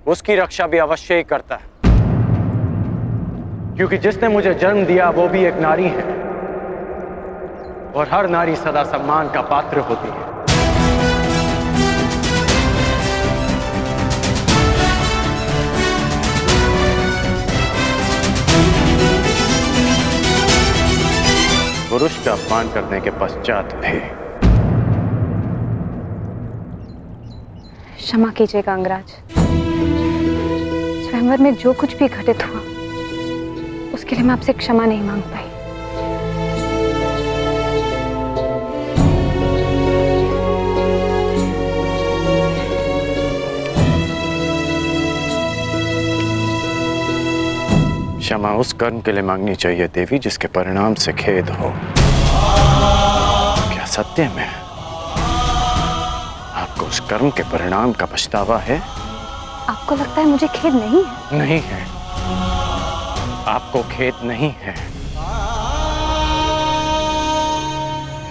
उसकी रक्षा भी अवश्य ही करता है, क्योंकि जिसने मुझे जन्म दिया वो भी एक नारी है, और हर नारी सदा सम्मान का पात्र होती है। पुरुष का अपमान करने के पश्चात भी। क्षमा कीजिएगा अंगराज, स्वयंवर में जो कुछ भी घटित हुआ उसके लिए मैं आपसे क्षमा नहीं मांग पाई। क्षमा उस कर्म के लिए मांगनी चाहिए देवी जिसके परिणाम से खेद हो। क्या सत्य में आपको उस कर्म के परिणाम का पछतावा है? आपको लगता है मुझे खेद नहीं है? नहीं है, आपको खेद नहीं है।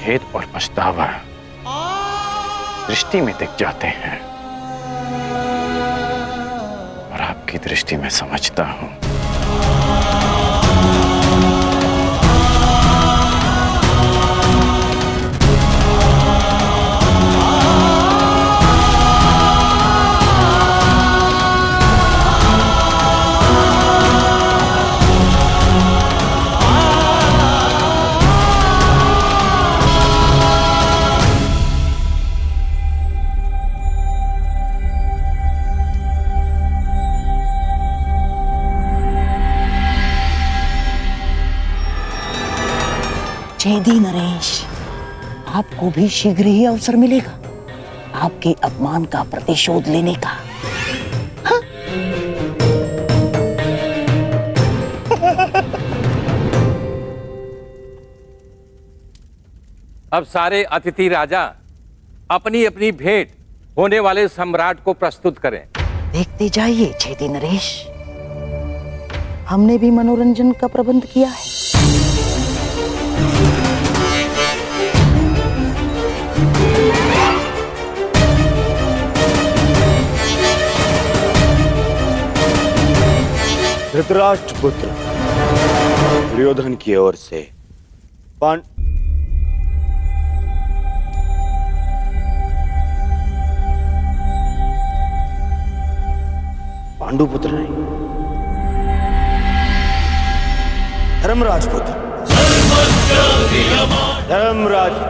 खेद और पछतावा दृष्टि में दिख जाते हैं, और आपकी दृष्टि में समझता हूं। चेदी नरेश, आपको भी शीघ्र ही अवसर मिलेगा आपके अपमान का प्रतिशोध लेने का। हाँ? अब सारे अतिथि राजा अपनी अपनी भेंट होने वाले सम्राट को प्रस्तुत करें। देखते जाइए चेदी नरेश, हमने भी मनोरंजन का प्रबंध किया है। धृतराष्ट्र पुत्र दुर्योधन की ओर से पांडु पुत्र नहीं, धर्मराज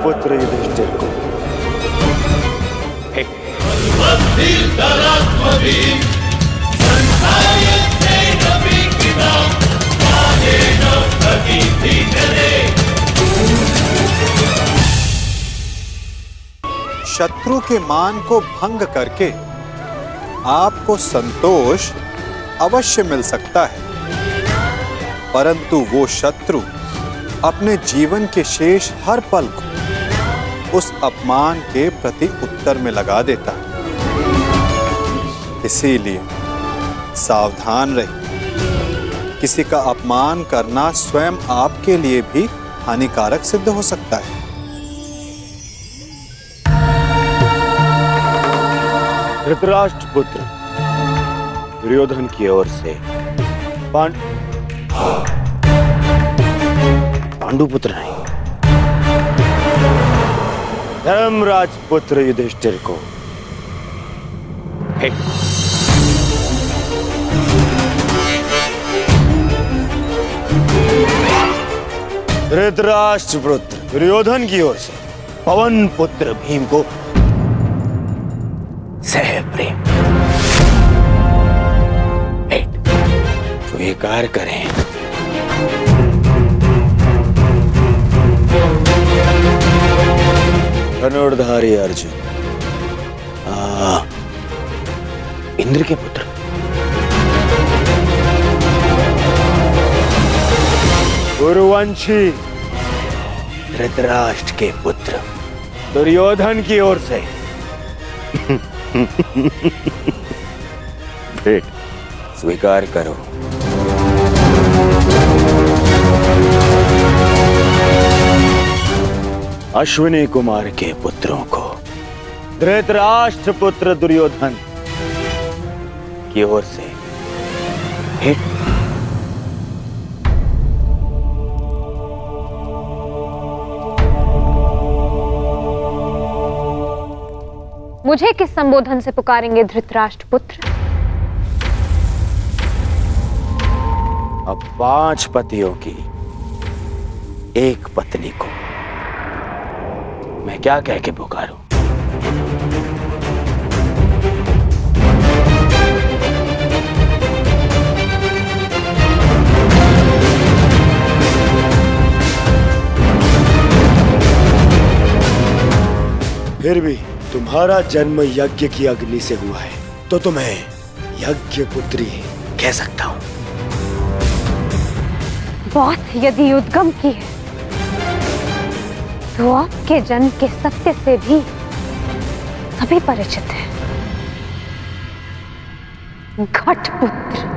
पुत्र युधिष्ठिर को शत्रु के मान को भंग करके आपको संतोष अवश्य मिल सकता है, परंतु वो शत्रु अपने जीवन के शेष हर पल को उस अपमान के प्रति उत्तर में लगा देता है। इसीलिए सावधान रहिए। किसी का अपमान करना स्वयं आपके लिए भी हानिकारक सिद्ध हो सकता है। धृतराष्ट्र पुत्र दुर्योधन की ओर से पांडु पुत्र नहीं, धर्मराज पुत्र युधिष्ठिर को धृतराष्ट्र पुत्र दुर्योधन की ओर से पवन पुत्र भीम को सह प्रेम स्वीकार करें। धनुर्धारी अर्जुन, इंद्र के पुत्र, गुरुवंशी धृतराष्ट्र के पुत्र दुर्योधन की ओर से भेंट स्वीकार करो। अश्विनी कुमार के पुत्रों को धृतराष्ट्र पुत्र दुर्योधन की ओर से भेंट। मुझे किस संबोधन से पुकारेंगे धृतराष्ट्र पुत्र? अब 5 पतियों की एक पत्नी को मैं क्या कह के पुकारूं? फिर भी तुम्हारा जन्म यज्ञ की अग्नि से हुआ है, तो तुम्हें यज्ञ पुत्री कह सकता हूं। बात यदि उद्गम की है, तो आपके जन्म के सत्य से भी सभी परिचित हैं। घटपुत्र।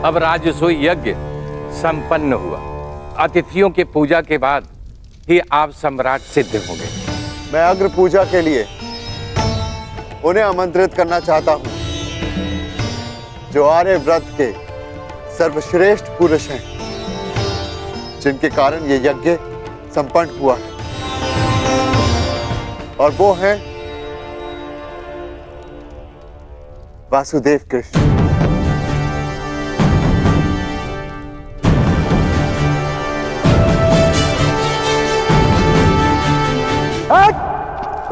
अब राजसूय यज्ञ संपन्न हुआ। अतिथियों के पूजा के बाद ही आप सम्राट सिद्ध होंगे। मैं अग्र पूजा के लिए उन्हें आमंत्रित करना चाहता हूं, जो आर्य व्रत के सर्वश्रेष्ठ पुरुष हैं, जिनके कारण ये यज्ञ संपन्न हुआ है, और वो है वासुदेव कृष्ण।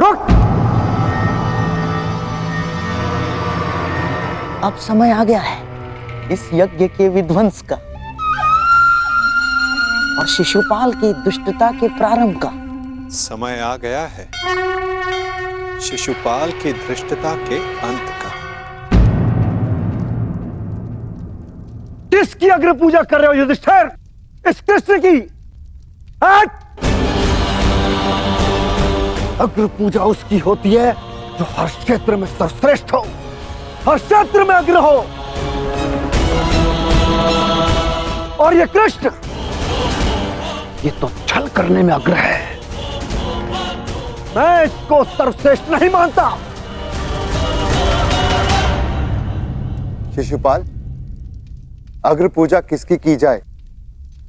रुक! अब समय आ गया है इस यज्ञ के विध्वंस का और शिशुपाल की दुष्टता के प्रारंभ का। समय आ गया है शिशुपाल की धृष्टता के अंत का। किसकी अग्र पूजा कर रहे हो युधिष्ठिर? इस कृष्ण की। अग्र पूजा उसकी होती है जो हर क्षेत्र में सर्वश्रेष्ठ हो, हर क्षेत्र में अग्र हो। और ये कृष्ण, ये तो छल करने में अग्र है। मैं इसको सर्वश्रेष्ठ नहीं मानता। शिशुपाल, अग्र पूजा किसकी की जाए,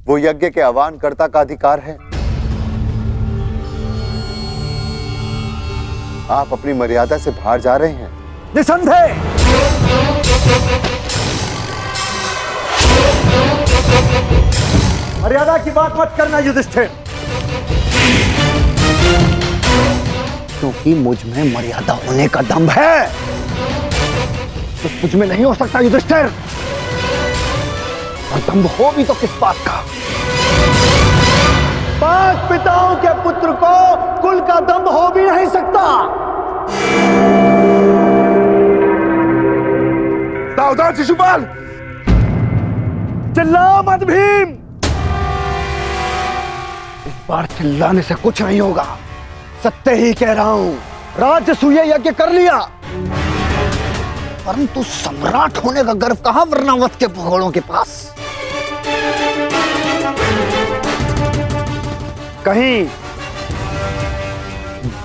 वो यज्ञ के आह्वानकर्ता का अधिकार है। आप अपनी मर्यादा से बाहर जा रहे हैं। निसंदेह। मर्यादा की बात मत करना युधिष्ठिर, क्योंकि मुझ में मर्यादा होने का दम्भ है तो मुझ में नहीं हो सकता युधिष्ठिर। और दम्भ हो भी तो किस बात का? 5 पिताओं के पुत्र को कुल का दम्भ हो भी नहीं सकता। सावधान शिशुपाल, चिल्ला मत भीम। इस बार चिल्लाने से कुछ नहीं होगा, सत्य ही कह रहा हूं। राजसूय यज्ञ कर लिया, परंतु सम्राट होने का गर्व कहां वर्णावत के भगोड़ों के पास। कहीं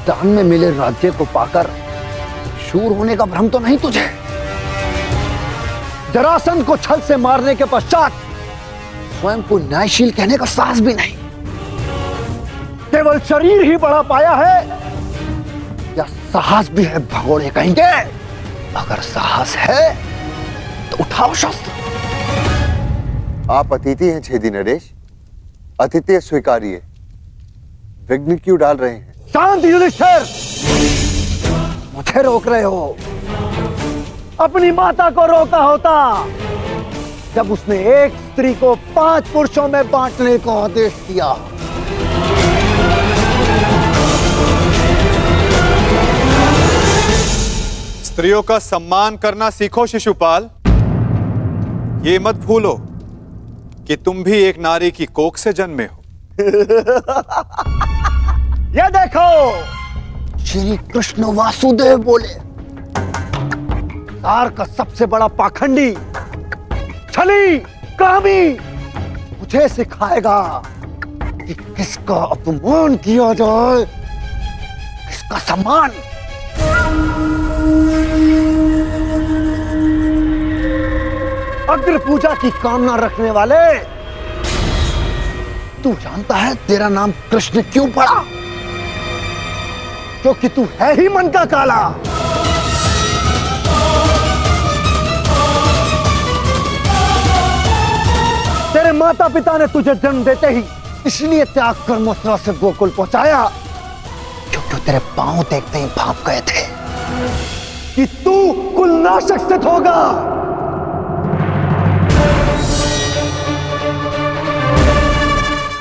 दान में मिले राज्य को पाकर शूर होने का भ्रम तो नहीं तुझे? जरासंध को छल से मारने के पश्चात स्वयं को न्यायशील कहने का साहस भी नहीं। केवल शरीर ही बड़ा पाया है या साहस भी है भगोड़े कहेंगे? अगर साहस है तो उठाओ शस्त्र। आप अतिथि हैं छेदी नरेश, अतिथि स्वीकारिए। विघ्न क्यों डाल रहे हैं? शांत युधिष्ठिर, मुझे रोक रहे हो। अपनी माता को रोका होता जब उसने एक स्त्री को 5 पुरुषों में बांटने का आदेश दिया। स्त्रियों का सम्मान करना सीखो शिशुपाल। ये मत भूलो कि तुम भी एक नारी की कोख से जन्मे हो। ये देखो, श्री कृष्ण वासुदेव बोले, सार का सबसे बड़ा पाखंडी, छली, कामी मुझे सिखाएगा कि किसका अपमान किया जाए, किसका सम्मान। अग्र पूजा की कामना रखने वाले, तू जानता है तेरा नाम कृष्ण क्यों पड़ा? क्योंकि तू है ही मन का काला। तेरे माता पिता ने तुझे जन्म देते ही इसलिए त्याग कर मथुरा से गोकुल पहुंचाया, क्योंकि तेरे पांव देखते ही भाप गए थे कि तू कुलनाशक सिद्ध होगा।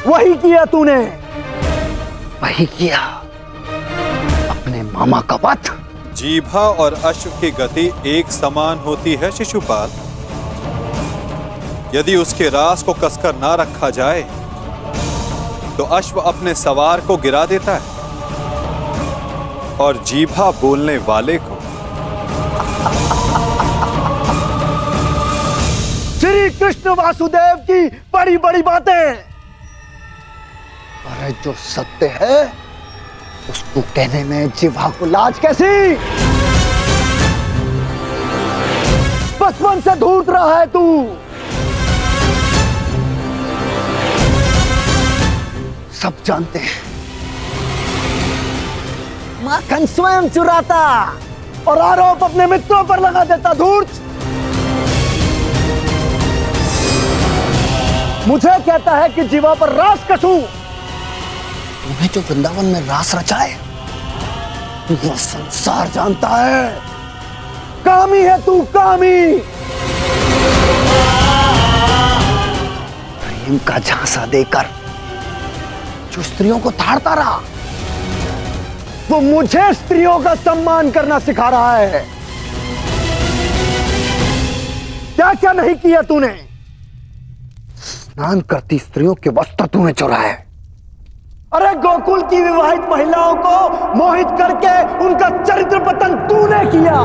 वही किया तूने, वही किया, अपने मामा का वध। जीभा और अश्व की गति एक समान होती है शिशुपाल। यदि उसके रास को कसकर ना रखा जाए तो अश्व अपने सवार को गिरा देता है और जीभा बोलने वाले को। श्री कृष्ण वासुदेव की बड़ी बड़ी बातें, अरे जो सत्य है उसको कहने में जीवा को लाज कैसी? बचपन से धूर्त रहा है तू। सब जानते हैं। माखन स्वयं चुराता और आरोप अपने मित्रों पर लगा देता। धूर्त मुझे कहता है कि जीवा पर रास कसूं। तुम्हें जो वृंदावन में रास रचा है वो संसार जानता है। कामी है तू, कामी। प्रेम का झांसा देकर जो स्त्रियों को ताड़ता रहा वो मुझे स्त्रियों का सम्मान करना सिखा रहा है। क्या क्या नहीं किया तूने। स्नान करती स्त्रियों के वस्त्र तूने चुराए। अरे गोकुल की विवाहित महिलाओं को मोहित करके उनका चरित्र पतन तूने किया।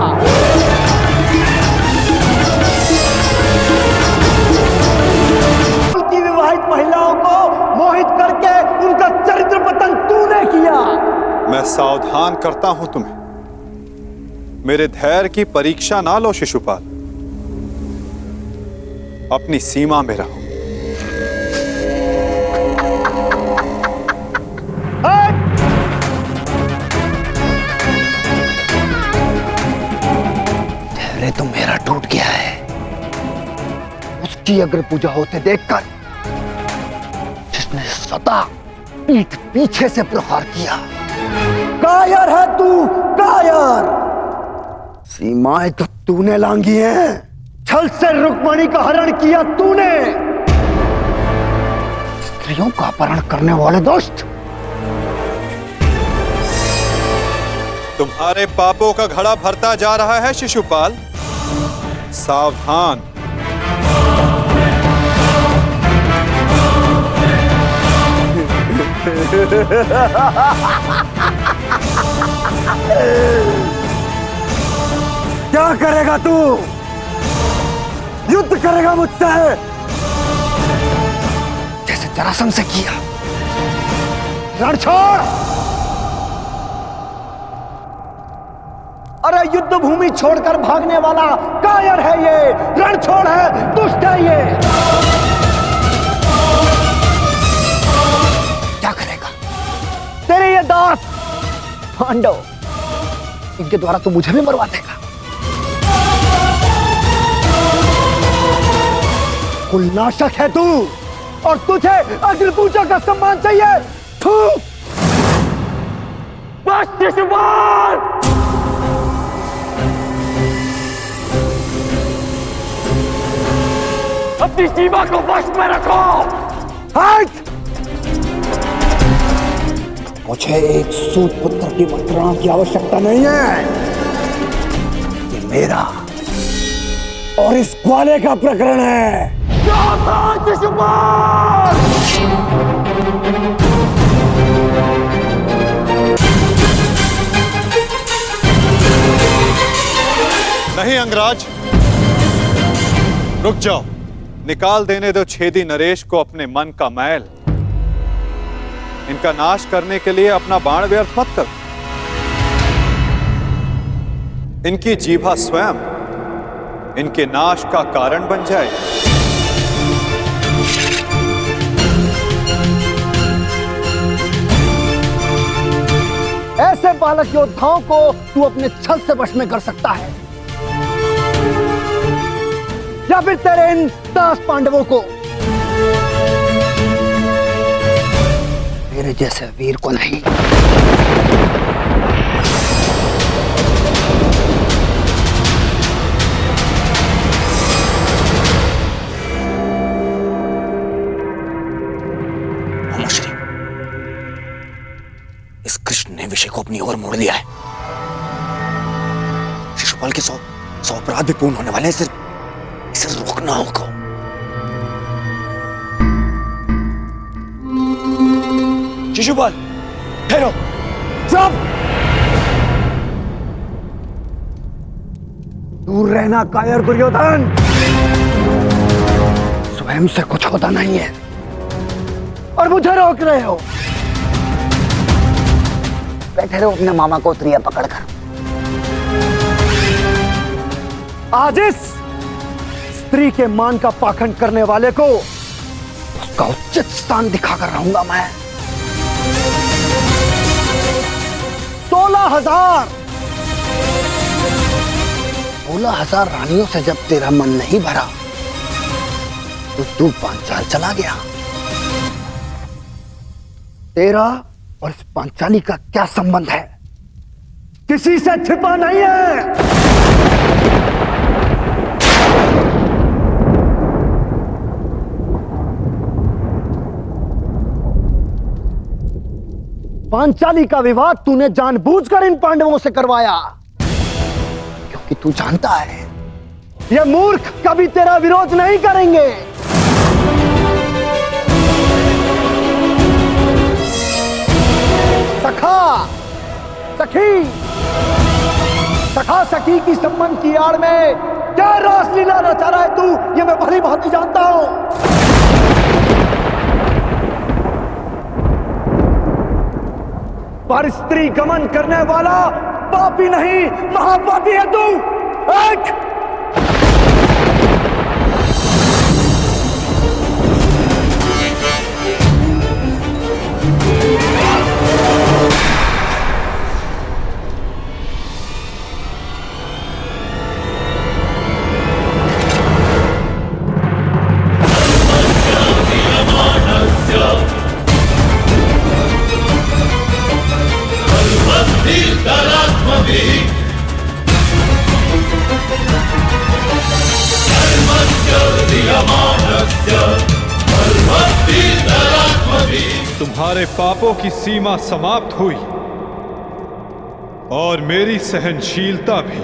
गोकुल की विवाहित महिलाओं को मोहित करके उनका चरित्र पतन तूने किया। मैं सावधान करता हूं तुम्हें, मेरे धैर्य की परीक्षा ना लो शिशुपाल। अपनी सीमा में रहो। धैर्य तो मेरा टूट गया है। उसकी अग्र पूजा होते देखकर जिसने सदा पीठ पीछे से प्रहार किया। कायर है तू, कायर। सीमाएं तो तूने लांघी हैं। छल से रुक्मणी का हरण किया तूने। स्त्रियों का अपहरण करने वाले दुष्ट। तुम्हारे पापों का घड़ा भरता जा रहा है शिशुपाल, सावधान। क्या करेगा तू? युद्ध करेगा मुझसे जैसे जरासंध से किया। रण छोड़। अरे युद्ध भूमि छोड़कर भागने वाला कायर है ये, रण छोड़ है, दुष्ट है ये। क्या करेगा तेरे ये दास पांडव? इनके द्वारा तू मुझे भी मरवा देगा। कुलनाशक है तू और तुझे अग्नि पूजा का सम्मान चाहिए। थू। बस शिशुपाल। अपनी सीमा को वश में रखो। हट। मुझे एक सूत पुत्र की मंत्रणा की आवश्यकता नहीं है। ये मेरा और इस ग्वाले का प्रकरण है। नहीं अंगराज, रुक जाओ। निकाल देने दो छेदी नरेश को अपने मन का मैल। इनका नाश करने के लिए अपना बाण व्यर्थ मत करो। इनकी जीभा स्वयं इनके नाश का कारण बन जाए। ऐसे बालक योद्धाओं को तू अपने छल से वश में कर सकता है या फिर तेरे इन दास पांडवों को। मेरे जैसे वीर को नहीं। श्री, इस कृष्ण ने विषय को अपनी ओर मोड़ लिया है। शिशुपाल के 100 अपराध भी पूर्ण होने वाले हैं। इसे रोकना होगा। शिशुपाल ठहरो। चुप। दूर रहना कायर दुर्योधन। स्वयं से कुछ होता नहीं है और मुझे रोक रहे हो। बैठे रहो अपने मामा को त्रिया पकड़कर। आज इस स्त्री के मान का पाखंड करने वाले को उसका उचित स्थान दिखाकर रहूंगा मैं। 16,000 रानियों से जब तेरा मन नहीं भरा तो तू पांचाल चला गया। तेरा और इस पांचाली का क्या संबंध है? किसी से छिपा नहीं है। पांचाली का विवाह तूने जानबूझकर इन पांडवों से करवाया, क्योंकि तू जानता है ये मूर्ख कभी तेरा विरोध नहीं करेंगे। सखा सखी की संबंध की आड़ में क्या रासलीला रचा रहा है तू, ये मैं भली भांति जानता हूं। पर स्त्री गमन करने वाला पापी नहीं, महापापी है तू। तुम्हारे पापों की सीमा समाप्त हुई और मेरी सहनशीलता भी।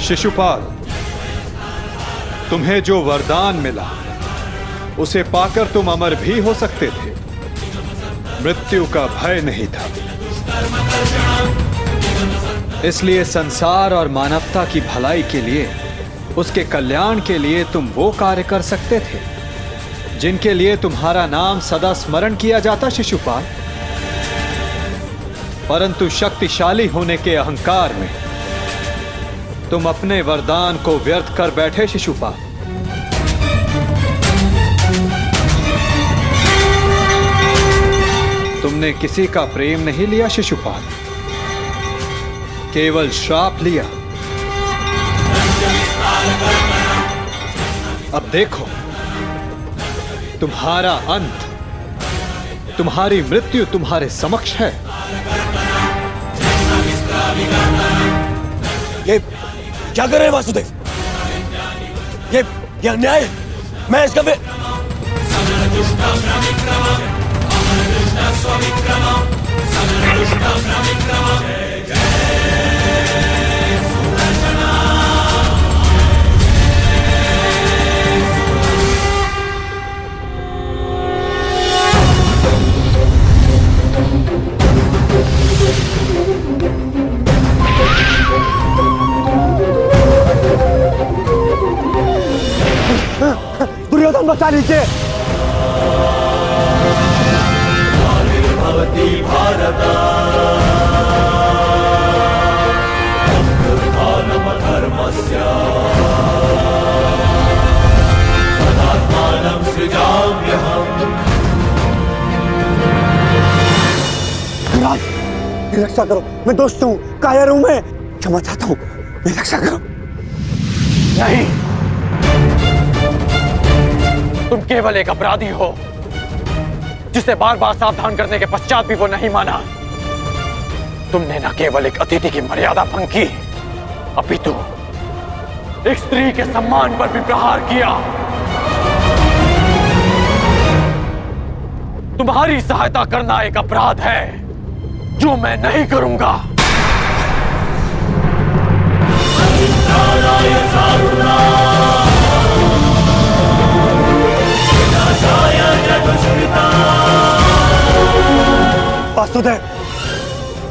शिशुपाल, तुम्हें जो वरदान मिला उसे पाकर तुम अमर भी हो सकते थे। मृत्यु का भय नहीं था। इसलिए संसार और मानवता की भलाई के लिए, उसके कल्याण के लिए तुम वो कार्य कर सकते थे जिनके लिए तुम्हारा नाम सदा स्मरण किया जाता शिशुपाल। परंतु शक्तिशाली होने के अहंकार में तुम अपने वरदान को व्यर्थ कर बैठे शिशुपाल। तुमने किसी का प्रेम नहीं लिया शिशुपाल, केवल श्राप लिया। अब देखो, तुम्हारा अंत, तुम्हारी मृत्यु तुम्हारे समक्ष है। ये क्या कर रहे हैं वासुदेव? ये अन्याय है। मैं इसका दुर्योधन बचा लीजिए। भवती भारत धर्मस्य तदात्मानं सृजाम्यहम्। मेरी रक्षा करो, मैं दोस्त हूँ, कायर हूँ, मैं क्षमा चाहता हूँ, मेरी रक्षा करो। नहीं, तुम केवल एक अपराधी हो जिसे बार बार सावधान करने के पश्चात भी वो नहीं माना। तुमने न केवल एक अतिथि की मर्यादा भंग की, अपितु एक स्त्री के सम्मान पर भी प्रहार किया। तुम्हारी सहायता करना एक अपराध है जो मैं नहीं करूंगा। वासुदेव,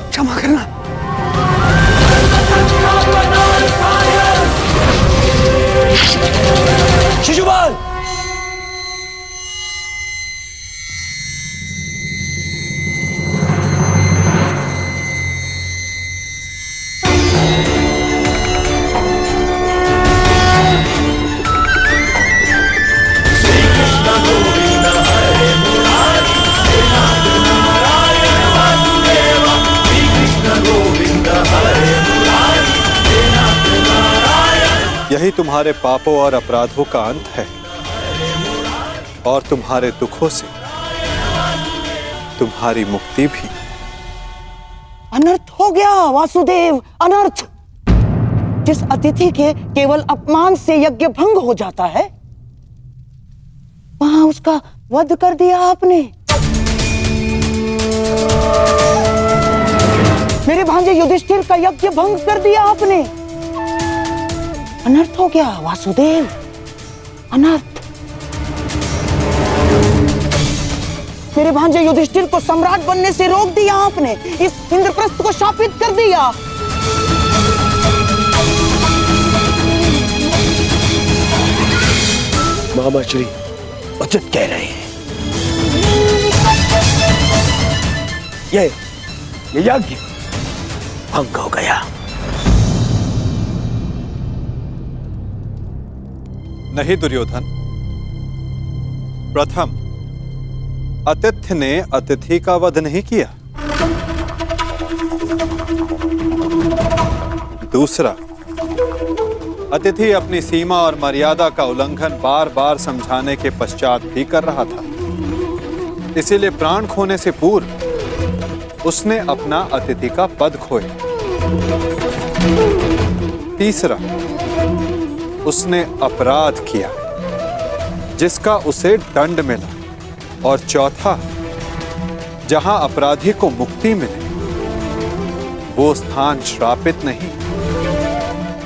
क्षमा करना। शिशुपाल! यही तुम्हारे पापों और अपराधों का अंत है और तुम्हारे दुखों से तुम्हारी मुक्ति भी। अनर्थ हो गया वासुदेव, अनर्थ। जिस अतिथि के केवल अपमान से यज्ञ भंग हो जाता है, वहां उसका वध कर दिया आपने। मेरे भांजे युधिष्ठिर का यज्ञ भंग कर दिया आपने। अनर्थ हो गया वासुदेव, अनर्थ। मेरे भांजे युधिष्ठिर को सम्राट बनने से रोक दिया आपने, इस इंद्रप्रस्थ को शापित कर दिया। मामा श्री उचित कह रहे हैं। ये यज्ञ भंग हो गया। नहीं दुर्योधन, प्रथम आतिथ्य ने अतिथि का वध नहीं किया। दूसरा, अतिथि अपनी सीमा और मर्यादा का उल्लंघन बार बार समझाने के पश्चात भी कर रहा था। इसीलिए प्राण खोने से पूर्व उसने अपना अतिथि का पद खोया। तीसरा, उसने अपराध किया जिसका उसे दंड मिला। और चौथा, जहां अपराधी को मुक्ति मिले वो स्थान श्रापित नहीं,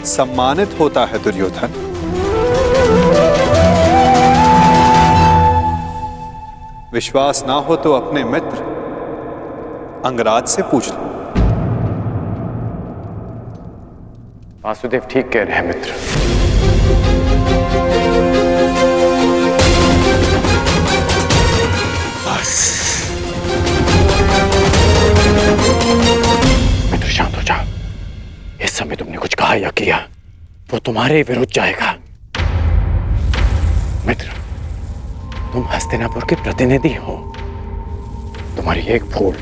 सम्मानित होता है दुर्योधन। विश्वास ना हो तो अपने मित्र अंगराज से पूछ लो। वासुदेव ठीक कह रहे हैं मित्र। मित्र शांत हो जाओ। इस समय तुमने कुछ कहा या किया वो तुम्हारे विरुद्ध जाएगा। मित्र, तुम हस्तिनापुर के प्रतिनिधि हो। तुम्हारी एक भूल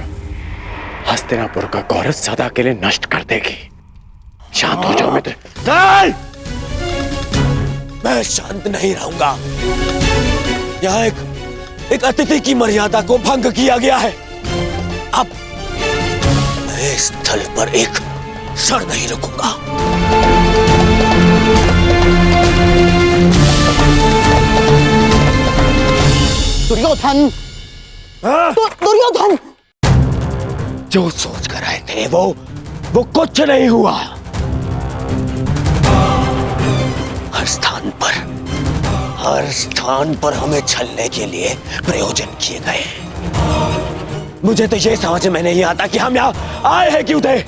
हस्तिनापुर का गौरव सदा के लिए नष्ट कर देगी। शांत हो जाओ मित्र। नहीं! मैं शांत नहीं रहूंगा। यहाँ एक अतिथि की मर्यादा को भंग किया गया है। अब मैं इस स्थल पर एक क्षण नहीं रुकूंगा। दुर्योधन, दुर्योधन! जो सोच कर आए थे वो कुछ नहीं हुआ। हर स्थान पर हमें छलने के लिए प्रयोजन किए गए। मुझे तो ये समझ में नहीं आता कि हम यहाँ आए हैं क्यों थे।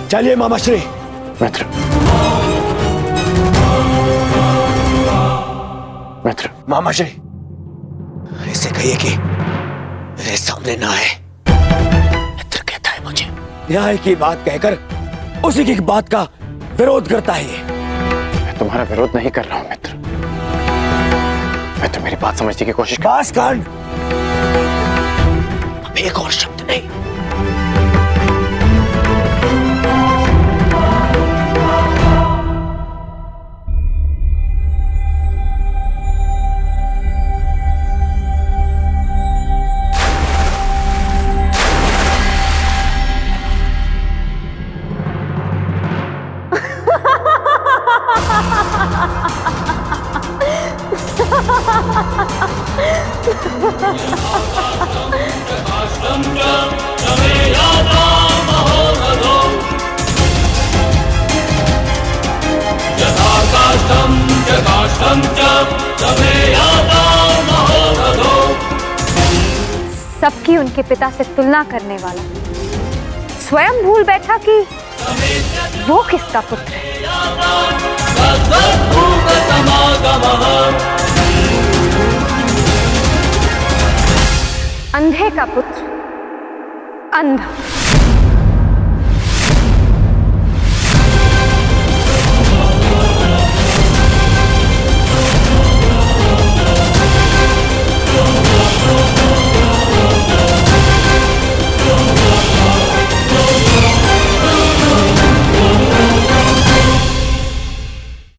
चलिए मामाश्री। मित्र, मित्र, मामाश्री इसे कहिए कि मेरे सामने ना आए। मित्र कहता है मुझे न्याय की बात कहकर उसी की बात का विरोध करता है। मैं तुम्हारा विरोध नहीं कर रहा हूं मित्र। मित्र, मेरी बात समझने की कोशिश कर। बस कांड, अब एक और शब्द नहीं। सबकी उनके पिता से तुलना करने वाला स्वयं भूल बैठा कि वो किसका पुत्र है। अंधे का पुत्र अंधा।